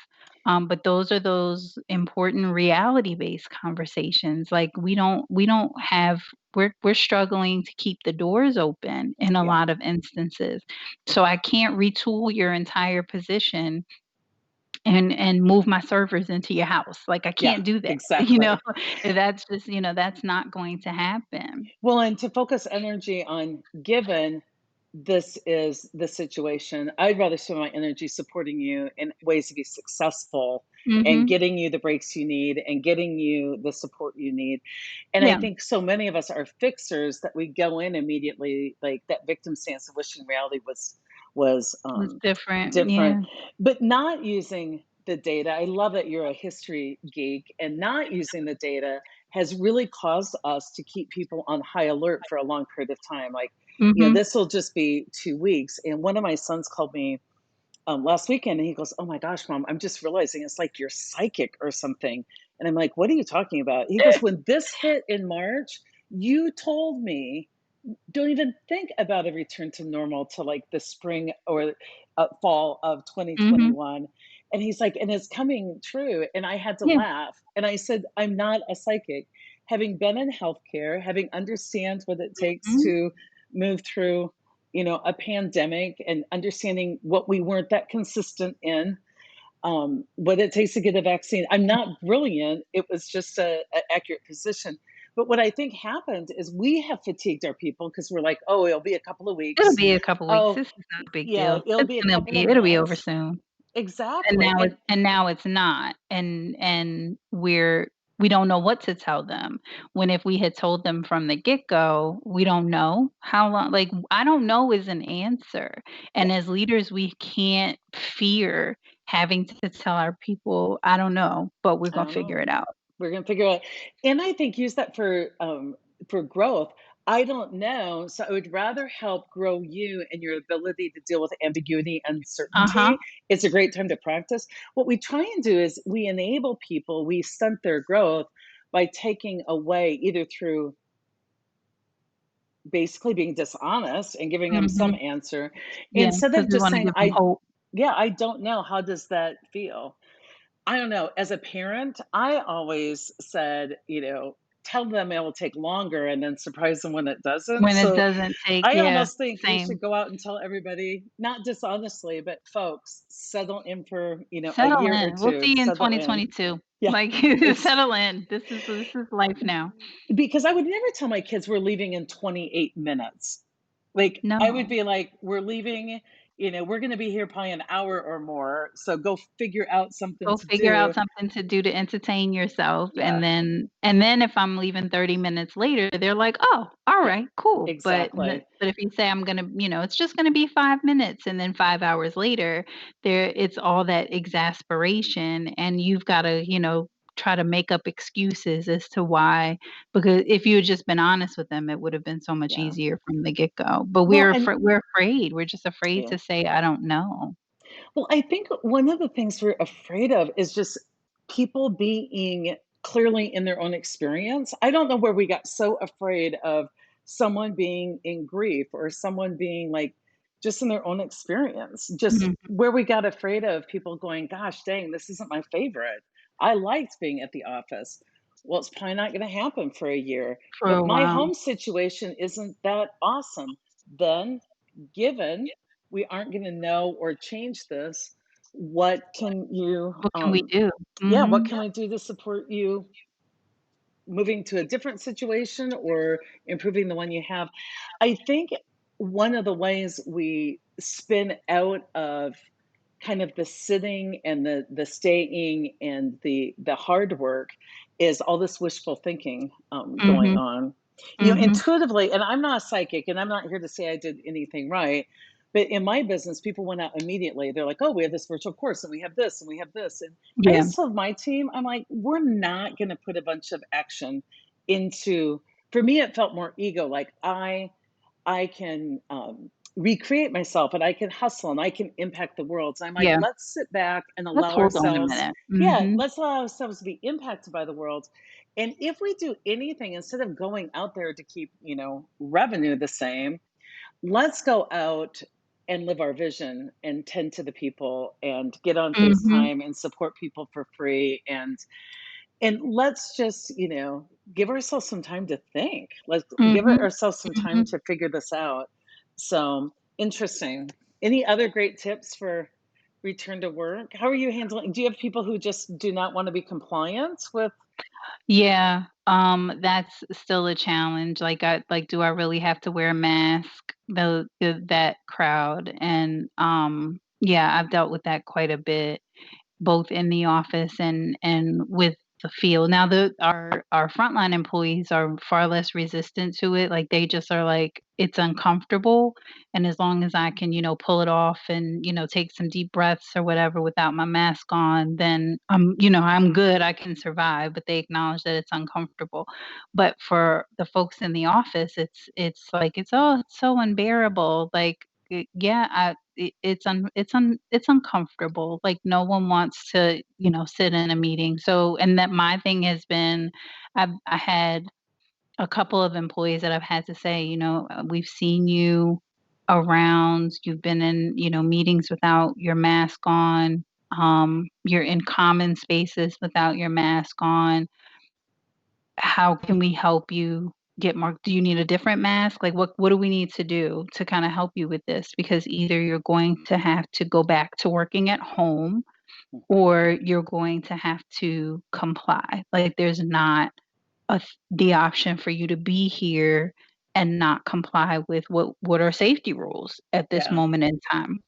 E: But those are those important reality-based conversations. Like we don't have we're struggling to keep the doors open in a
A: Yeah,
E: lot of instances. So I can't retool your entire position and move my servers into your house. Like, I
A: yeah,
E: can't do that,
A: exactly.
E: That's just, that's not going to happen.
A: Well, and to focus energy on given this is the situation, I'd rather spend my energy supporting you in ways to be successful and
E: Mhm.
A: getting you the breaks you need and getting you the support you need. And I
E: Yeah,
A: think so many of us are fixers that we go in immediately like that victim stance of wishing reality was
E: it's different,
A: different,
E: yeah.
A: but not using the data. I love that you're a history geek, and not using the data has really caused us to keep people on high alert for a long period of time. Like,
E: Mhm.
A: this will just be 2 weeks. And one of my sons called me last weekend and he goes, "Oh my gosh, mom, I'm just realizing it's like you're psychic or something." And I'm like, "What are you talking about?" He goes, "When this hit in March, you told me don't even think about a return to normal to like the spring or fall of
E: Mhm.
A: 2021. And he's like, and it's coming true. And I had to
E: Yeah.
A: laugh. And I said, I'm not a psychic. Having been in healthcare, having understand what it takes
E: Mhm.
A: to move through, a pandemic and understanding what we weren't that consistent in, what it takes to get a vaccine. I'm not brilliant. It was just a accurate position. But what I think happened is we have fatigued our people because we're like, oh, it'll be a couple of
E: It'll
A: weeks.
E: be a couple weeks.
A: Oh,
E: This is not a big
A: yeah,
E: deal.
A: it'll
E: It's
A: be a
E: gonna
A: couple
E: be
A: of
E: it'll be over
A: months.
E: soon.
A: Exactly. And
E: And now it's not, and we don't know what to tell them, when if we had told them from the get-go, we don't know how long, like, I don't know is an answer,
A: yeah,
E: and as leaders, we can't fear having to tell our people, "I don't know, but we're
A: I
E: gonna
A: don't
E: figure
A: know.
E: it out."
A: We're gonna figure out, and I think use that for growth. I don't know, so I would rather help grow you and your ability to deal with ambiguity,
E: Uh-huh.
A: uncertainty. It's a great time to practice. What we try and do is we enable people, we stunt their growth by taking away either through basically being dishonest and giving them some
E: Mhm.
A: answer
E: Yeah,
A: instead
E: because
A: of
E: we
A: just
E: wanna
A: saying,
E: give them hope.
A: I don't know. How does that feel? I don't know. As a parent, I always said, tell them it will take longer and then surprise them when it doesn't.
E: When it
A: So
E: doesn't take,
A: I
E: yeah,
A: almost think we should
E: same.
A: go out and tell everybody, not dishonestly, but folks, settle in for, a
E: Settle
A: year or
E: in. We'll
A: two.
E: see you in
A: Settle in.
E: 2022.
A: Yeah.
E: Like,
A: Ex-
E: settle in. This is life now.
A: because I would never tell my kids we're leaving in 28 minutes. Like, I would
E: No.
A: be like, we're leaving, we're going to be here probably an hour or more. So go figure out something
E: Go
A: to
E: figure out
A: do.
E: something to do to entertain yourself,
A: Yeah.
E: and then if I'm leaving 30 minutes later, they're like, "Oh,
A: Yeah.
E: alright, cool."
A: Exactly.
E: But if you say I'm gonna, it's just gonna be 5 minutes, and then 5 hours later, it's all that exasperation, and you've gotta, try to make up excuses as to why, because if you had just been honest with them, it would have been so much
A: Yeah.
E: easier from the get-go. But
A: Well, and
E: we're afraid. We're just afraid
A: yeah.
E: to say, "I don't know."
A: Well, I think one of the things we're afraid of is just people being clearly in their own experience. I don't know where we got so afraid of someone being in grief or someone being like just in their own experience. Just
E: Mhm.
A: where we got afraid of people going, gosh, dang, this isn't my favorite. I liked being at the office. Well, it's probably not going to happen for a year.
E: For
A: But
E: a
A: my
E: while.
A: home situation isn't that awesome. Then, given we aren't going to know or change this, what can you
E: What can we do?
A: yeah, what
E: Mhm.
A: can we do to support you moving to a different situation or improving the one you have? I think one of the ways we spin out of kind of the sitting and the staying and the hard work is all this wishful thinking going
E: Mhm.
A: on.
E: Mhm.
A: Intuitively, and I'm not a psychic, and I'm not here to say I did anything right. But in my business, people went out immediately. They're like, "Oh, we have this virtual course, and we have this, and we have this." And I
E: Yeah.
A: just told my team, I'm like, "We're not going to put a bunch of action into." For me, it felt more ego. Like I can recreate myself and I can hustle and I can impact the world. So I'm like,
E: Yeah.
A: let's sit back and
E: Let's
A: allow
E: hold on a
A: ourselves,
E: minute.
A: yeah,
E: Mhm.
A: let's allow ourselves to be impacted by the world. And if we do anything, instead of going out there to keep, revenue the same, let's go out and live our vision and tend to the people and get on
E: Mhm.
A: FaceTime and support people for free and let's just, give ourselves some time to think. Let's give
E: Mhm.
A: ourselves some time
E: Mhm.
A: to figure this out. So interesting. Any other great tips for return to work? How are you handling? Do you have people who just do not want to be compliant with?
E: Yeah, that's still a challenge. Do I really have to wear a mask? That crowd, and, yeah, I've dealt with that quite a bit, both in the office and with the field. Now our frontline employees are far less resistant to it, like, they just are like, "It's uncomfortable, and as long as I can, pull it off and, take some deep breaths or whatever without my mask on, then I'm good, I can survive," but they acknowledge that it's uncomfortable. But for the folks in the office, it's like, "Oh, it's so unbearable," like, yeah, it's uncomfortable, like, no one wants to, sit in a meeting, so and that my thing has been I had a couple of employees that I've had to say, we've seen you around, you've been in, meetings without your mask on, you're in common spaces without your mask on. How can we help you get more? Do you need a different mask? Like, what do we need to do to kinda help you with this? Because either you're going to have to go back to working at home or you're going to have to comply. Like, there's not the option for you to be here and not comply with what are safety rules at this
A: Yeah.
E: moment in time.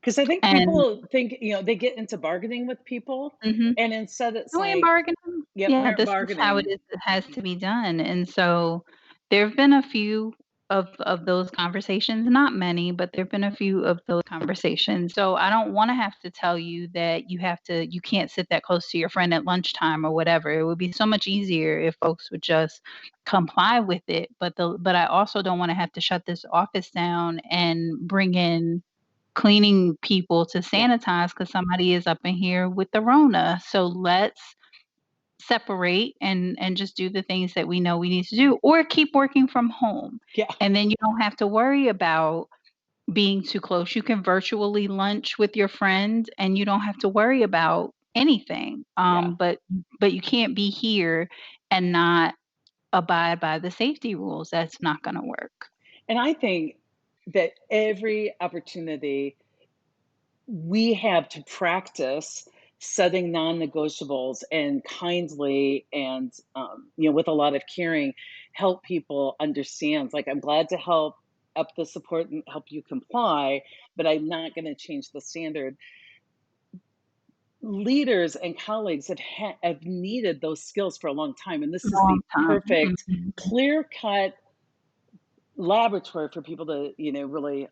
A: Because I think
E: And
A: people think, they get into bargaining with people,
E: mhm.
A: and instead it's
E: Oh, and
A: like,
E: bargaining.
A: yep,
E: Yeah,
A: par
E: this is how
A: bargaining.
E: it has to be done, and so there've been a few of those conversations, not many, but there've been a few of those conversations. So I don't wanna have to tell you that you can't sit that close to your friend at lunchtime or whatever. It would be so much easier if folks would just comply with it, but I also don't wanna have to shut this office down and bring in cleaning people to
A: Yeah,
E: sanitize because somebody is up in here with the Rona. So let's separate and just do the things that we know we need to do or keep working from home.
A: yeah,
E: And then you don't have to worry about being too close. You can virtually lunch with your friend and you don't have to worry about anything.
A: yeah,
E: But you can't be here and not abide by the safety rules. That's not gonna work.
A: and I think that every opportunity we have to practice setting non-negotiables and kindly and, with a lot of caring, help people understand, like, I'm glad to help up the support and help you comply, but I'm not gonna change the standard. Leaders and colleagues have needed those skills for a long time, and this is
E: Long
A: the
E: time.
A: perfect
E: Mhm.
A: clear-cut laboratory for people to, really,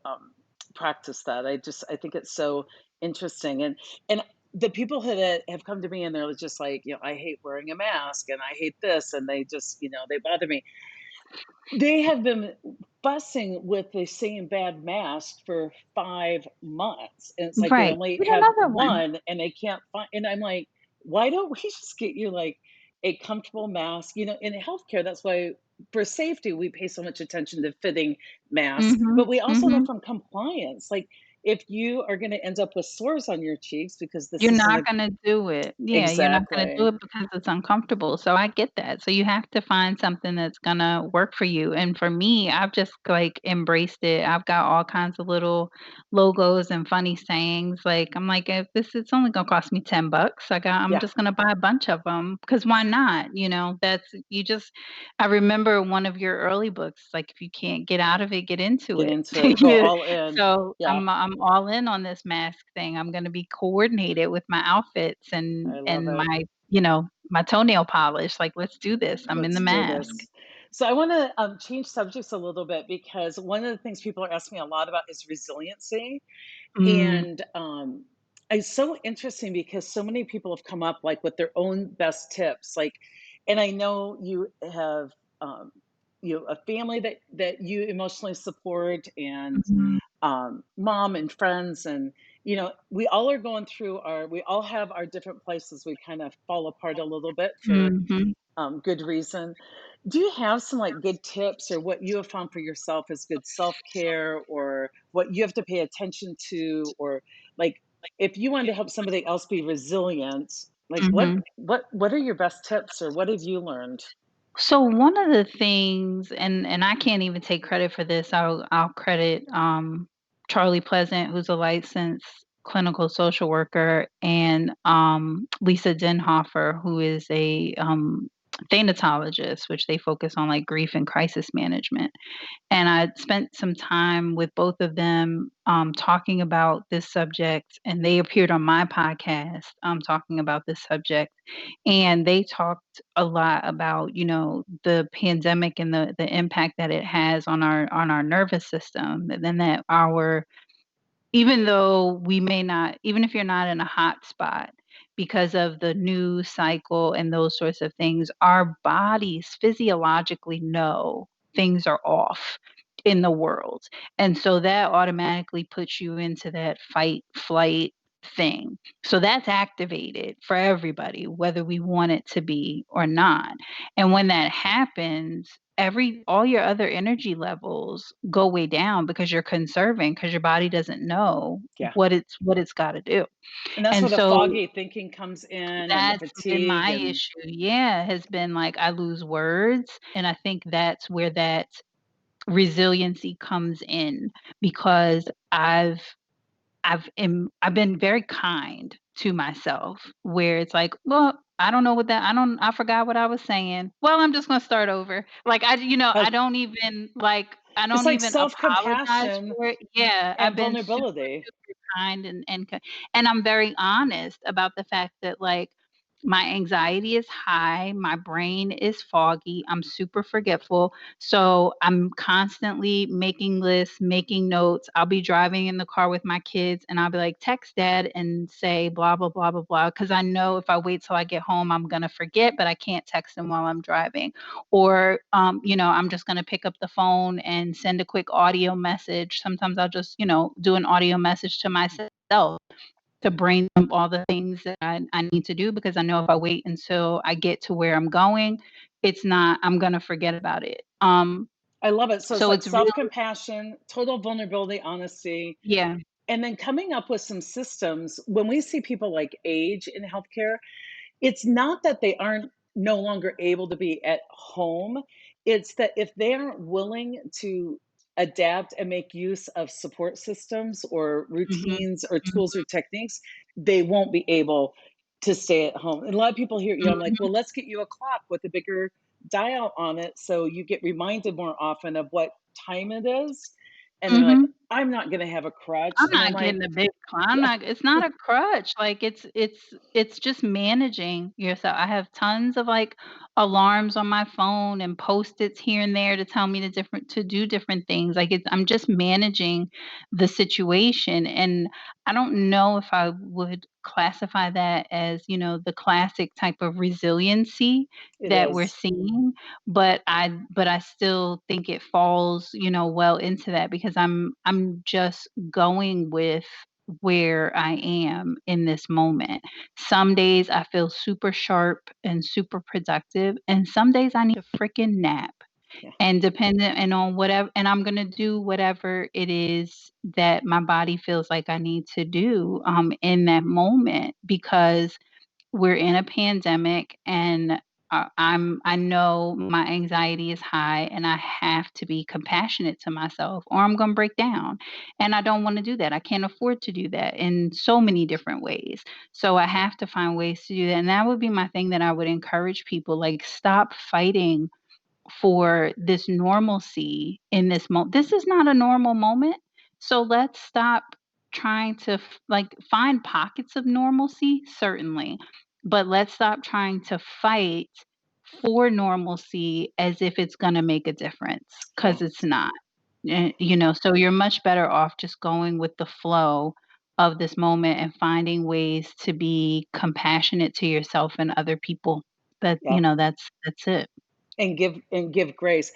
A: practice that. I think it's so interesting, and the people that have come to me and they're just like, "I hate wearing a mask, and I hate this," and they just, they bother me. They have been fussing with the same bad mask for 5 months, and it's like they
E: Right.
A: only
E: Get
A: have
E: another one.
A: one, and they can't find, and I'm like, "Why don't we just get you, like, a comfortable mask?" In healthcare, that's why for safety, we pay so much attention to fitting masks,
E: Mhm.
A: but we also know
E: Mhm.
A: from compliance, like, if you are gonna end up with sores on your cheeks because this
E: You're
A: isn't
E: not
A: a
E: gonna do it. Yeah, you're not gonna do
A: exactly.
E: it because it's uncomfortable, so I get that. So you have to find something that's gonna work for you, and for me, I've just, like, embraced it. I've got all kinds of little logos and funny sayings, like, I'm like, "If this it's only gonna cost me $10, I'm
A: Yeah,
E: just gonna buy a bunch of them because why not?" That's you just I remember one of your early books, like, "If you can't get out of it, get into
A: get
E: it."
A: into it, go all in.
E: So
A: Yeah,
E: I'm all in on this mask thing. I'm gonna be coordinated with my outfits
A: I
E: and
A: love
E: and
A: it.
E: my toenail polish. Like, let's do this. I'm in the
A: Let's do
E: mask.
A: this. So I want to change subjects a little bit because one of the things people are asking me a lot about is resiliency,
E: Mm,
A: and it's so interesting because so many people have come up like with their own best tips. Like, and I know you have um, a family that you emotionally support, and
E: mhm,
A: mom and friends, and we all are going through we all have our different places we kind of fall apart a little bit for
E: mhm.
A: good reason. Do you have some like good tips or what you have found for yourself as good self-care or what you have to pay attention to, or like if you wanted to help somebody else be resilient, like what
E: Mhm.
A: what what are your best tips or what have you learned?
E: So one of the things, and I can't even take credit for this. I'll credit Charlie Pleasant, who's a licensed clinical social worker, and Lisa Denhofer, who is a thanatologist, which they focus on like grief and crisis management. And I spent some time with both of them, talking about this subject, and they appeared on my podcast, talking about this subject. And they talked a lot about, the pandemic and the impact that it has on our nervous system, and then that our even though we may not even if you're not in a hot spot because of the news cycle and those sorts of things, our bodies physiologically know things are off in the world. And so that automatically puts you into that fight, flight thing. So that's activated for everybody, whether we want it to be or not. And when that happens, all your other energy levels go way down because you're conserving, because your body doesn't know
A: Yeah.
E: what it's gotta do.
A: And that's
E: And
A: where the
E: so
A: foggy thinking comes in and the
E: that's been
A: fatigue
E: my
A: and
E: issue, yeah, has been, like, I lose words, and I think that's where that resiliency comes in because I've been very kind to myself where it's like, "Well, I don't know what that I forgot what I was saying. Well, I'm just gonna start over." Like, I
A: oh,
E: don't even, like, I
A: it's
E: don't
A: like
E: even apologize
A: self-compassion
E: for it. Yeah, I've
A: and
E: been super,
A: vulnerability.
E: super kind and I'm very honest about the fact that, like, my anxiety is high, my brain is foggy, I'm super forgetful, so I'm constantly making lists, making notes. I'll be driving in the car with my kids and I'll be like, text dad and say blah, blah, blah, blah, blah. Cause I know if I wait till I get home, I'm going to forget, but I can't text him while I'm driving. Or, I'm just going to pick up the phone and send a quick audio message. Sometimes I'll just, do an audio message to myself to brain dump all the things that I need to do because I know if I wait until I get to where I'm going, I'm gonna forget about it.
A: I love it. So it's
E: So
A: like
E: it's really
A: self-compassion, total vulnerability, honesty,
E: yeah.
A: and then coming up with some systems. When we see people like age in healthcare, it's not that they aren't no longer able to be at home. It's that if they aren't willing to adapt and make use of support systems or
E: Mhm,
A: routines or tools or
E: mhm,
A: techniques, they won't be able to stay at home. And a lot of people here, I'm like,
E: mhm,
A: well, let's get you a clock with a bigger dial on it so you get reminded more often of what time it is. And they're like,
E: mhm.
A: I'm not going to have a crutch.
E: I'm
A: And I'm
E: not
A: like,
E: getting a big I'm
A: yeah,
E: not it's not a crutch, like, it's just managing yourself. I have tons of, like, alarms on my phone and Post-its here and there to tell me to do different things, like, I'm just managing the situation, and I don't know if I would classify that as, the classic type of resiliency
A: it
E: that we're
A: is.
E: seeing, but I still think it falls, well into that because I'm just going with where I am in this moment. Some days I feel super sharp and super productive, and some days I need a freaking nap.
A: Yeah.
E: And dependent and on whatever and I'm gonna do whatever it is that my body feels like I need to do, in that moment because we're in a pandemic and I know my anxiety is high and I have to be compassionate to myself or I'm going to break down. And I don't want to do that. I can't afford to do that in so many different ways. So I have to find ways to do that. And that would be my thing that I would encourage people, like, stop fighting for this normalcy in this moment. This is not a normal moment. So let's stop trying to find pockets of normalcy, certainly, but let's stop trying to fight for normalcy as if it's going to make a difference
A: Yeah.
E: because it's not. So you're much better off just going with the flow of this moment and finding ways to be compassionate to yourself and other people.
A: Yeah.
E: That's it.
A: And give grace.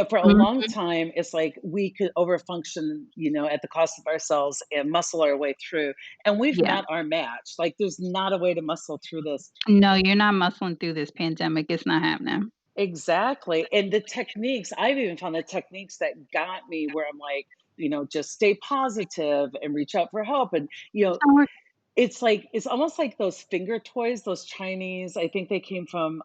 A: For a long
E: Mhm.
A: time, it's like we could overfunction, at the cost of ourselves and muscle our way through. And we've
E: Yeah.
A: met our match. Like there's not a way to muscle through this.
E: No, you're not muscling through this pandemic, it's not happening.
A: Exactly. And the techniques, I've even found the techniques that got me where I'm like, just stay positive and reach out for help. And,
E: It's not work
A: it's almost like those finger toys, those Chinese, I think they came from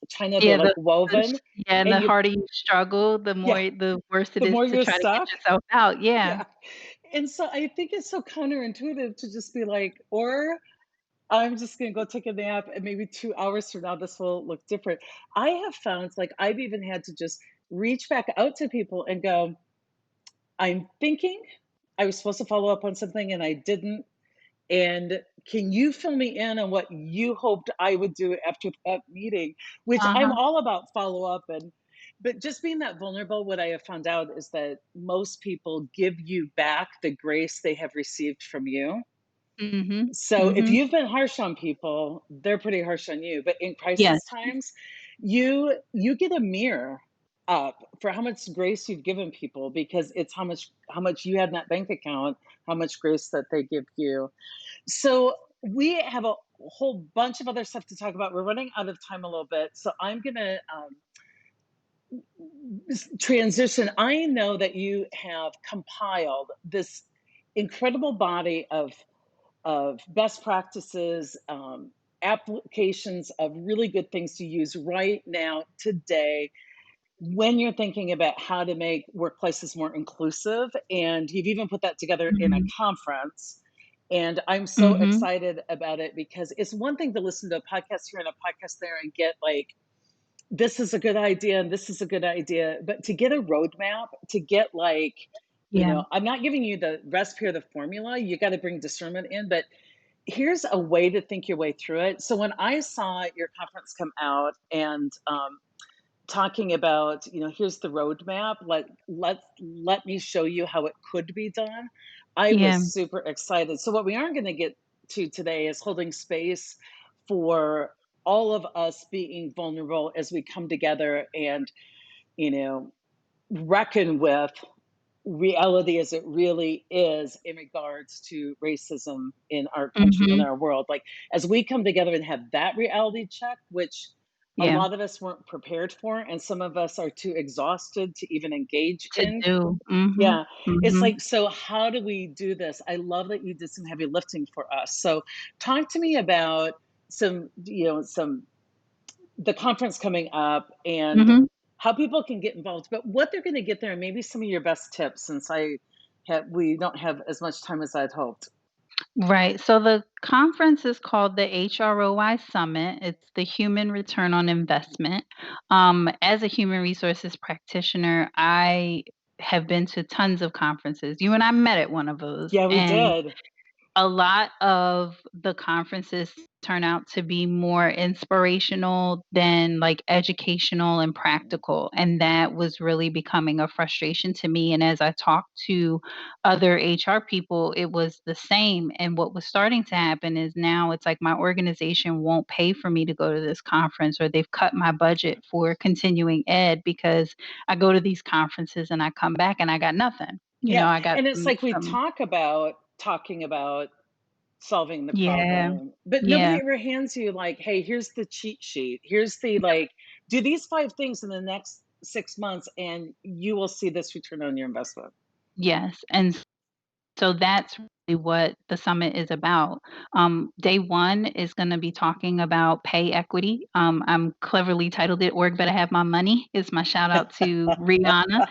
A: China, they're
E: yeah,
A: like woven.
E: and
A: And
E: the
A: you
E: harder you struggle,
A: yeah,
E: the worse it
A: the
E: is
A: more
E: to
A: you're
E: try to get
A: stuck.
E: yourself out, yeah.
A: Yeah. And so I think it's so counterintuitive to just be like, or I'm just going to go take a nap and maybe 2 hours from now, this will look different. I have found like I've even had to just reach back out to people and go, I'm thinking I was supposed to follow up on something and I didn't. And can you fill me in on what you hoped I would do after that meeting? Which I'm
E: Uh-huh.
A: all about follow up but just being that vulnerable, what I have found out is that most people give you back the grace they have received from you.
E: Mhm.
A: So if
E: Mhm.
A: you've been harsh on people, they're pretty harsh on you. But in
E: Yes.
A: crisis times, you get a mirror up for how much grace you've given people because it's how much you had in that bank account, how much grace that they give you. So we have a whole bunch of other stuff to talk about. We're running out of time a little bit, so I'm gonna transition, I know that you have compiled this incredible body of best practices, applications of really good things to use right now, today, when you're thinking about how to make workplaces more inclusive. And you've even put that together in a
E: Mhm.
A: conference. And I'm so
E: Mhm.
A: excited about it because it's one thing to listen to a podcast here and a podcast there and get like, this is a good idea and this is a good idea. But to get a roadmap, to get like,
E: Yeah.
A: I'm not giving you the recipe or the formula. You got to bring discernment in, but here's a way to think your way through it. So when I saw your conference come out and talking about, here's the roadmap, let me show you how it could be done, I
E: Yeah.
A: was super excited. So what we aren't going to get to today is holding space for all of us being vulnerable as we come together and, you know, reckon with reality as it really is in regards to racism in our country, in
E: Mhm.
A: our world. Like, as we come together and have that reality check, which a
E: Yeah.
A: lot of us weren't prepared for, and some of us are too exhausted to even engage
E: To
A: in.
E: do. Mhm.
A: Yeah, it's
E: Mhm.
A: like, so how do we do this? I love that you did some heavy lifting for us. So, talk to me about some the conference coming up and
E: Mhm.
A: how people can get involved, but what they're going to get there, and maybe some of your best tips, since we don't have as much time as I'd hoped.
E: Right. So the conference is called the HROI Summit. It's the Human Return on Investment. As a human resources practitioner, I have been to tons of conferences. You and I met at one of those,
A: Yeah, we
E: and
A: did.
E: a lot of the conferences turn out to be more inspirational than like educational and practical. And that was really becoming a frustration to me. And as I talked to other HR people, it was the same. And what was starting to happen is now it's like my organization won't pay for me to go to this conference, or they've cut my budget for continuing ed because I go to these conferences and I come back and I got nothing.
A: Yeah,
E: I got
A: and it's
E: some,
A: like we
E: some
A: talk about talking about solving the
E: yeah,
A: problem, but nobody
E: yeah.
A: ever hands you like, hey, here's the cheat sheet, here's the like, do these 5 things in the next 6 months and you will see this return on your investment.
E: Yes, and so that's really what the summit is about. Day 1 is gonna be talking about pay equity. I'm cleverly titled it "Work Better Have My Money." It's my shout out to Rihanna.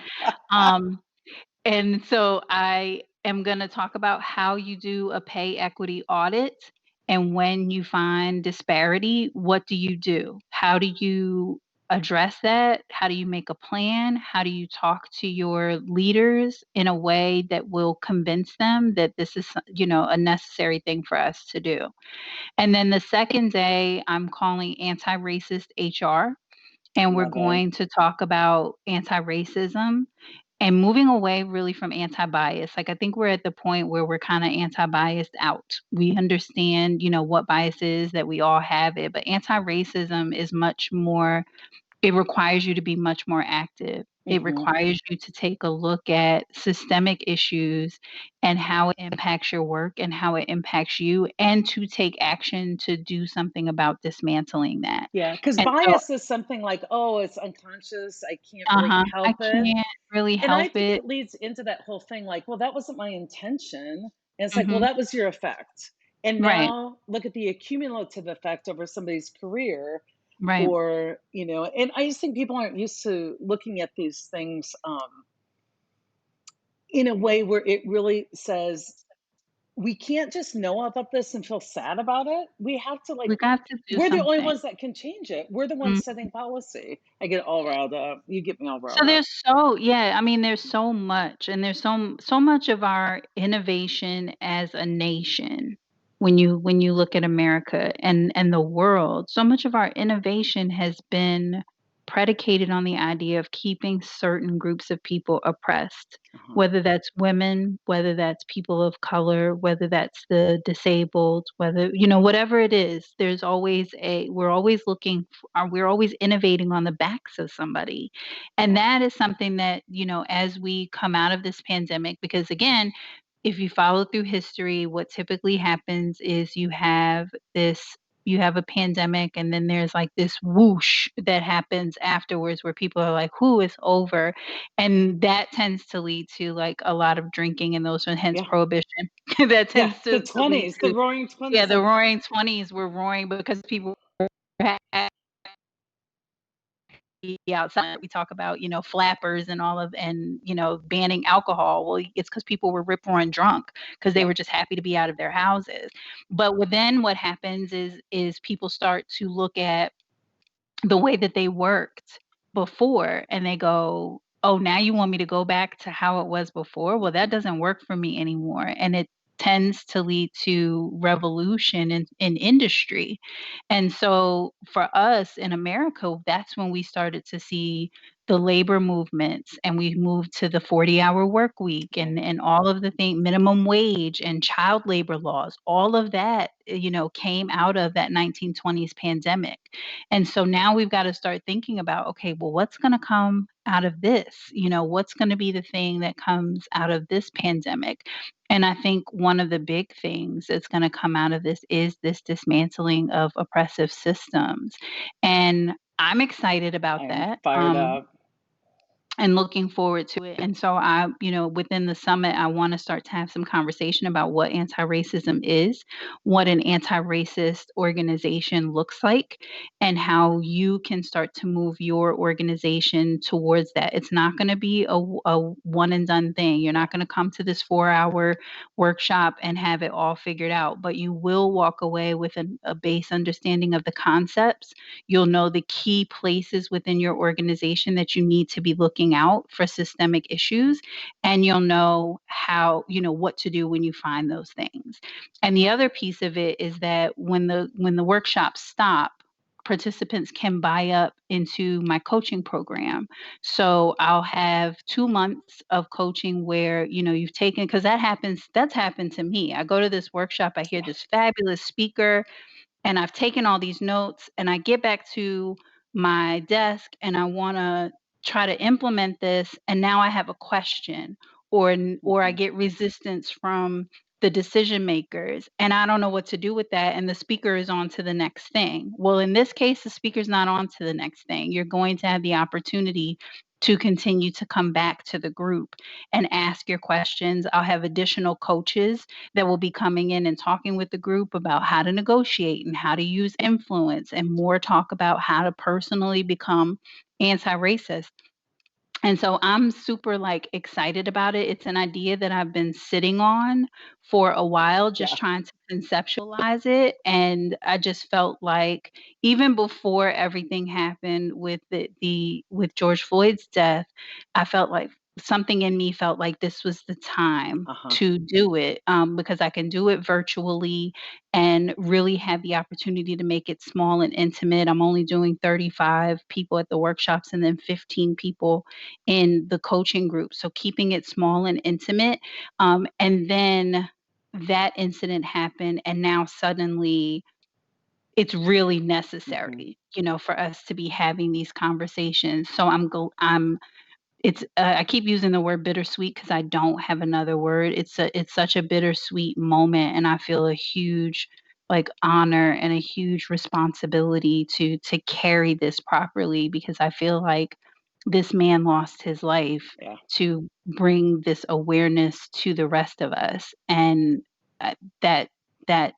E: Um, and so I am going to talk about how you do a pay equity audit. And when you find disparity, what do you do? How do you address that? How do you make a plan? How do you talk to your leaders in a way that will convince them that this is, a necessary thing for us to do? And then the second day, I'm calling anti-racist HR, and we're
A: Love it.
E: going to talk about anti-racism and moving away really from anti-bias. Like, I think we're at the point where we're kinda anti-biased out. We understand, what bias is, that we all have it, but anti-racism is much more, it requires you to be much more active. It
A: Hmm.
E: requires you to take a look at systemic issues and how it impacts your work and how it impacts you, and to take action to do something about dismantling that.
A: Yeah, because
E: And so
A: bias is something like, oh, it's unconscious, I can't really
E: uh-huh, I
A: help it.
E: can't really
A: And I
E: help
A: think
E: it.
A: it leads into that whole thing like, well, that wasn't my intention. And it's like, well,
E: Mhm.
A: that was your effect. And
E: Right,
A: now look at the accumulative effect over somebody's career.
E: right.
A: Or, and I just think people aren't used to looking at these things in a way where it really says, we can't just know about this and feel sad about it. We have to like,
E: We got to do
A: we're the only
E: something.
A: ones that can change it. We're the
E: Mm.
A: ones setting policy. I get all riled up. You get me all
E: So
A: riled up.
E: there's I mean, there's so much, and there's so much of our innovation as a nation. When you look at America and the world, so much of our innovation has been predicated on the idea of keeping certain groups of people oppressed,
A: Uh-huh.
E: whether that's women, whether that's people of color, whether that's the disabled, whether, whatever it is, we're always we're always innovating on the backs of somebody. And that is something that, as we come out of this pandemic, because again, if you follow through history, what typically happens is you have this you have a pandemic, and then there's like this whoosh that happens afterwards where people are like, "Who is over?" And that tends to lead to like a lot of drinking and those, and hence
A: Yeah.
E: prohibition. That
A: Yeah.
E: tends
A: The
E: to lead
A: 20s, the
E: to,
A: roaring
E: yeah,
A: 20s.
E: the roaring 20s were roaring because people were happy outside. We talk about, flappers and all of, and, banning alcohol. Well, it's because people were rip roaring drunk because they
A: Yep.
E: were just happy to be out of their houses. But then what happens is people start to look at the way that they worked before, and they go, "Oh, now you want me to go back to how it was before? Well, that doesn't work for me anymore." And it tends to lead to revolution in industry. And so for us in America, that's when we started to see the labor movements, and we moved to the 40-hour work week,
A: Right.
E: and all of the thing, minimum wage and child labor laws, all of that, came out of that 1920s pandemic. And so now we've got to start thinking about, okay, well, what's going to come out of this? What's going to be the thing that comes out of this pandemic? And I think one of the big things that's going to come out of this is this dismantling of oppressive systems. And I'm excited about
A: I'm
E: that.
A: fired up.
E: And looking forward to it. And so within the summit, I want to start to have some conversation about what anti-racism is, what an anti-racist organization looks like, and how you can start to move your organization towards that. It's not going to be a one and done thing. You're
A: Yeah.
E: not going to come to this 4-hour workshop and have it all figured out, but you will walk away with a base understanding of the concepts. You'll know the key places within your organization that you need to be looking out for systemic issues, and you'll know what to do when you find those things. And the other piece of it is that when the workshops stop, participants can buy up into my coaching program. So I'll have 2 months of coaching where, you've taken, because that's happened to me. I go to this workshop, I hear this fabulous speaker, and I've taken all these notes, and I get back to my desk and I want to try to implement this, and now I have a question, or I
A: Mhm.
E: get resistance from the decision makers, and I don't know what to do with that, and the speaker is on to the next thing. Well, in this case, the speaker's not on to the next thing. You're going to have the opportunity to continue to come back to the group and ask your questions. I'll have additional coaches that will be coming in and talking with the group about how to negotiate and how to use influence, and more talk about how to personally become anti-racist. And so I'm super, like, excited about it. It's an idea that I've been sitting on for a while, just
A: Yeah.
E: trying to conceptualize it, and I just felt like even before everything happened with with George Floyd's death, I felt like something in me felt like this was the time
A: Uh-huh.
E: to do it, because I can do it virtually and really have the opportunity to make it small and intimate. I'm only doing 35 people at the workshops and then 15 people in the coaching group. So keeping it small and intimate. And then that incident happened, and now suddenly it's really
A: Mhm.
E: necessary, for us to be having these conversations. So I keep using the word bittersweet because I don't have another word. It's such a bittersweet moment, and I feel a huge, like, honor and a huge responsibility to carry this properly, because I feel like this man lost his life
A: Yeah.
E: to bring this awareness to the rest of us, and uh, that that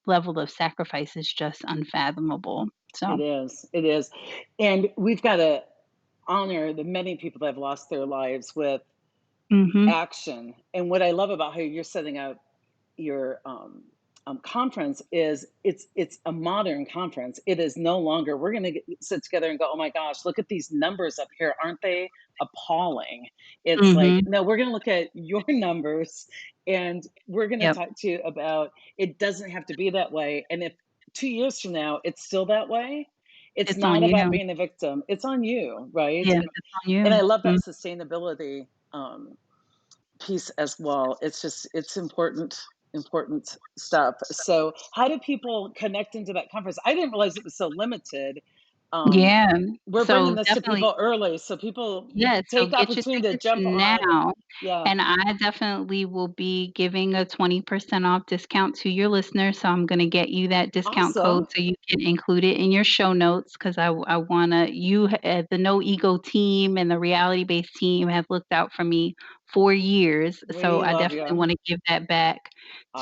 E: level of sacrifice is just unfathomable. So,
A: It is. It is. And we've got to honor the many people that have lost their lives with
E: mhm,
A: action. And what I love about how you're setting up your conference is it's a modern conference. It is no longer we're going to sit together and go, oh my gosh, look at these numbers up here, aren't they appalling? It's like,
E: mhm,
A: no, we're going to look at your numbers, and we're going to
E: yep,
A: talk to you about it doesn't have to be that way. And if 2 years from now it's still that way, it's
E: it's on
A: not about
E: you.
A: being a victim. It's on you, right?
E: Yeah,
A: And
E: it's on
A: and I
E: you.
A: love that
E: Mm,
A: sustainability piece as well. It's important stuff. So how do people connect into that conference? I didn't realize it was so limited.
E: Yeah.
A: We're bringing
E: So
A: this to
E: definitely,
A: people early, so people
E: yes, so
A: take
E: get your
A: opportunity to
E: tickets
A: jump on.
E: now,
A: Yeah,
E: and I definitely will be giving a 20% off discount to your listeners, so I'm gonna get you that discount code
A: awesome.
E: so you can include it in your show notes 'cause I wanna the No Ego team and the reality-based team have looked out for me for years, so
A: We
E: I
A: love
E: definitely
A: you.
E: wanna give that back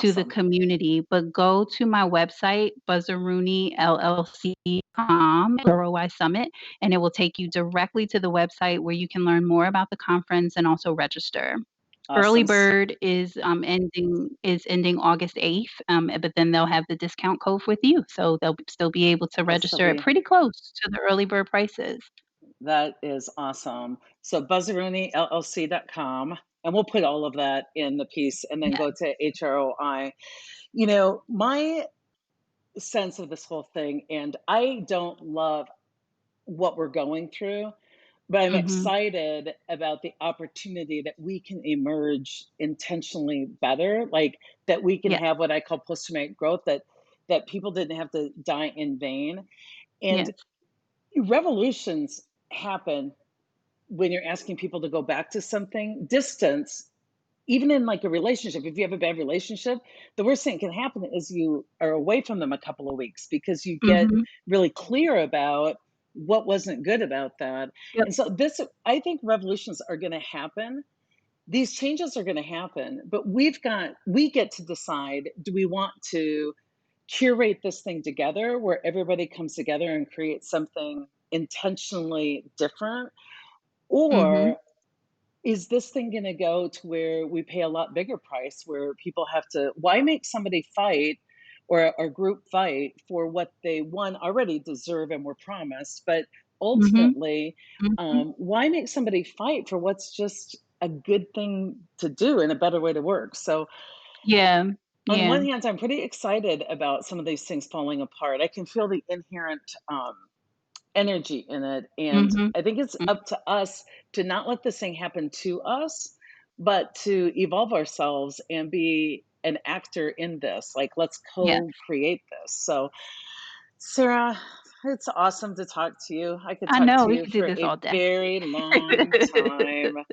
E: to the
A: Awesome.
E: community, but go to my website, buzzaroonyllc.com, ROI Summit, and it will take you directly to the website where you can learn more about the conference and also register. Early
A: Awesome.
E: bird is ending August 8th, but then they'll have the discount code with you, so they'll still be able to
A: It'll still
E: register at
A: be.
E: pretty close to the early bird prices.
A: That is awesome. So buzzaroonyllc.com, and we'll put all of that in the piece and then
E: Yeah.
A: go to HROI. My sense of this whole thing, and I don't love what we're going through, but I'm
E: Mhm.
A: excited about the opportunity that we can emerge intentionally better, like that we can
E: Yeah.
A: have what I call post-traumatic growth, that people didn't have to die in vain. And
E: Yes.
A: revolutions happen when you're asking people to go back to something. Distance, even in like a relationship, if you have a bad relationship, the worst thing that can happen is you are away from them a couple of weeks because you get
E: Mhm.
A: really clear about what wasn't good about that.
E: Yep.
A: And so I think revolutions are going to happen. These changes are going to happen, but we get to decide, do we want to curate this thing together where everybody comes together and creates something intentionally different?
E: Mhm.
A: Or is this thing going to go to where we pay a lot bigger price, where people have to, why make somebody fight or a group fight for what they one already deserve and were promised, but
E: Mhm.
A: ultimately,
E: Mhm.
A: why make somebody fight for what's just a good thing to do and a better way to work? So
E: Yeah.
A: on
E: Yeah.
A: one hand, I'm pretty excited about some of these things falling apart. I can feel the inherent energy in it. And
E: Mhm.
A: I think it's
E: Mm.
A: up to us to not let this thing happen to us, but to evolve ourselves and be an actor in this. Like, let's
E: Yes.
A: co create this. So, Sarah, it's awesome to talk to you. I could
E: I
A: talk
E: know,
A: to
E: we
A: you
E: could do
A: for
E: this
A: a
E: all day.
A: very long time.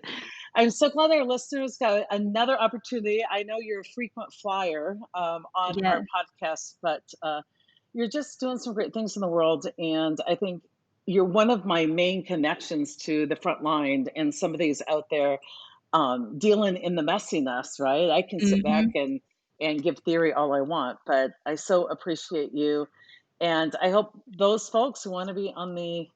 A: I'm so glad our listeners got another opportunity. I know you're a frequent flyer on our
E: Yes.
A: podcast, but you're just doing some great things in the world. And I think you're one of my main connections to the front line and somebody's out there dealing in the messiness, right? I can sit back
E: Mhm.
A: and give theory all I want, but I so appreciate you. And I hope those folks who want to be on the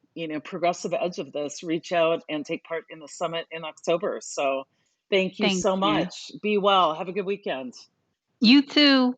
A: progressive edge of this reach out and take part in the summit in October. So thank you
E: Thank
A: so
E: you.
A: much. Be well. Have a good weekend.
E: You too.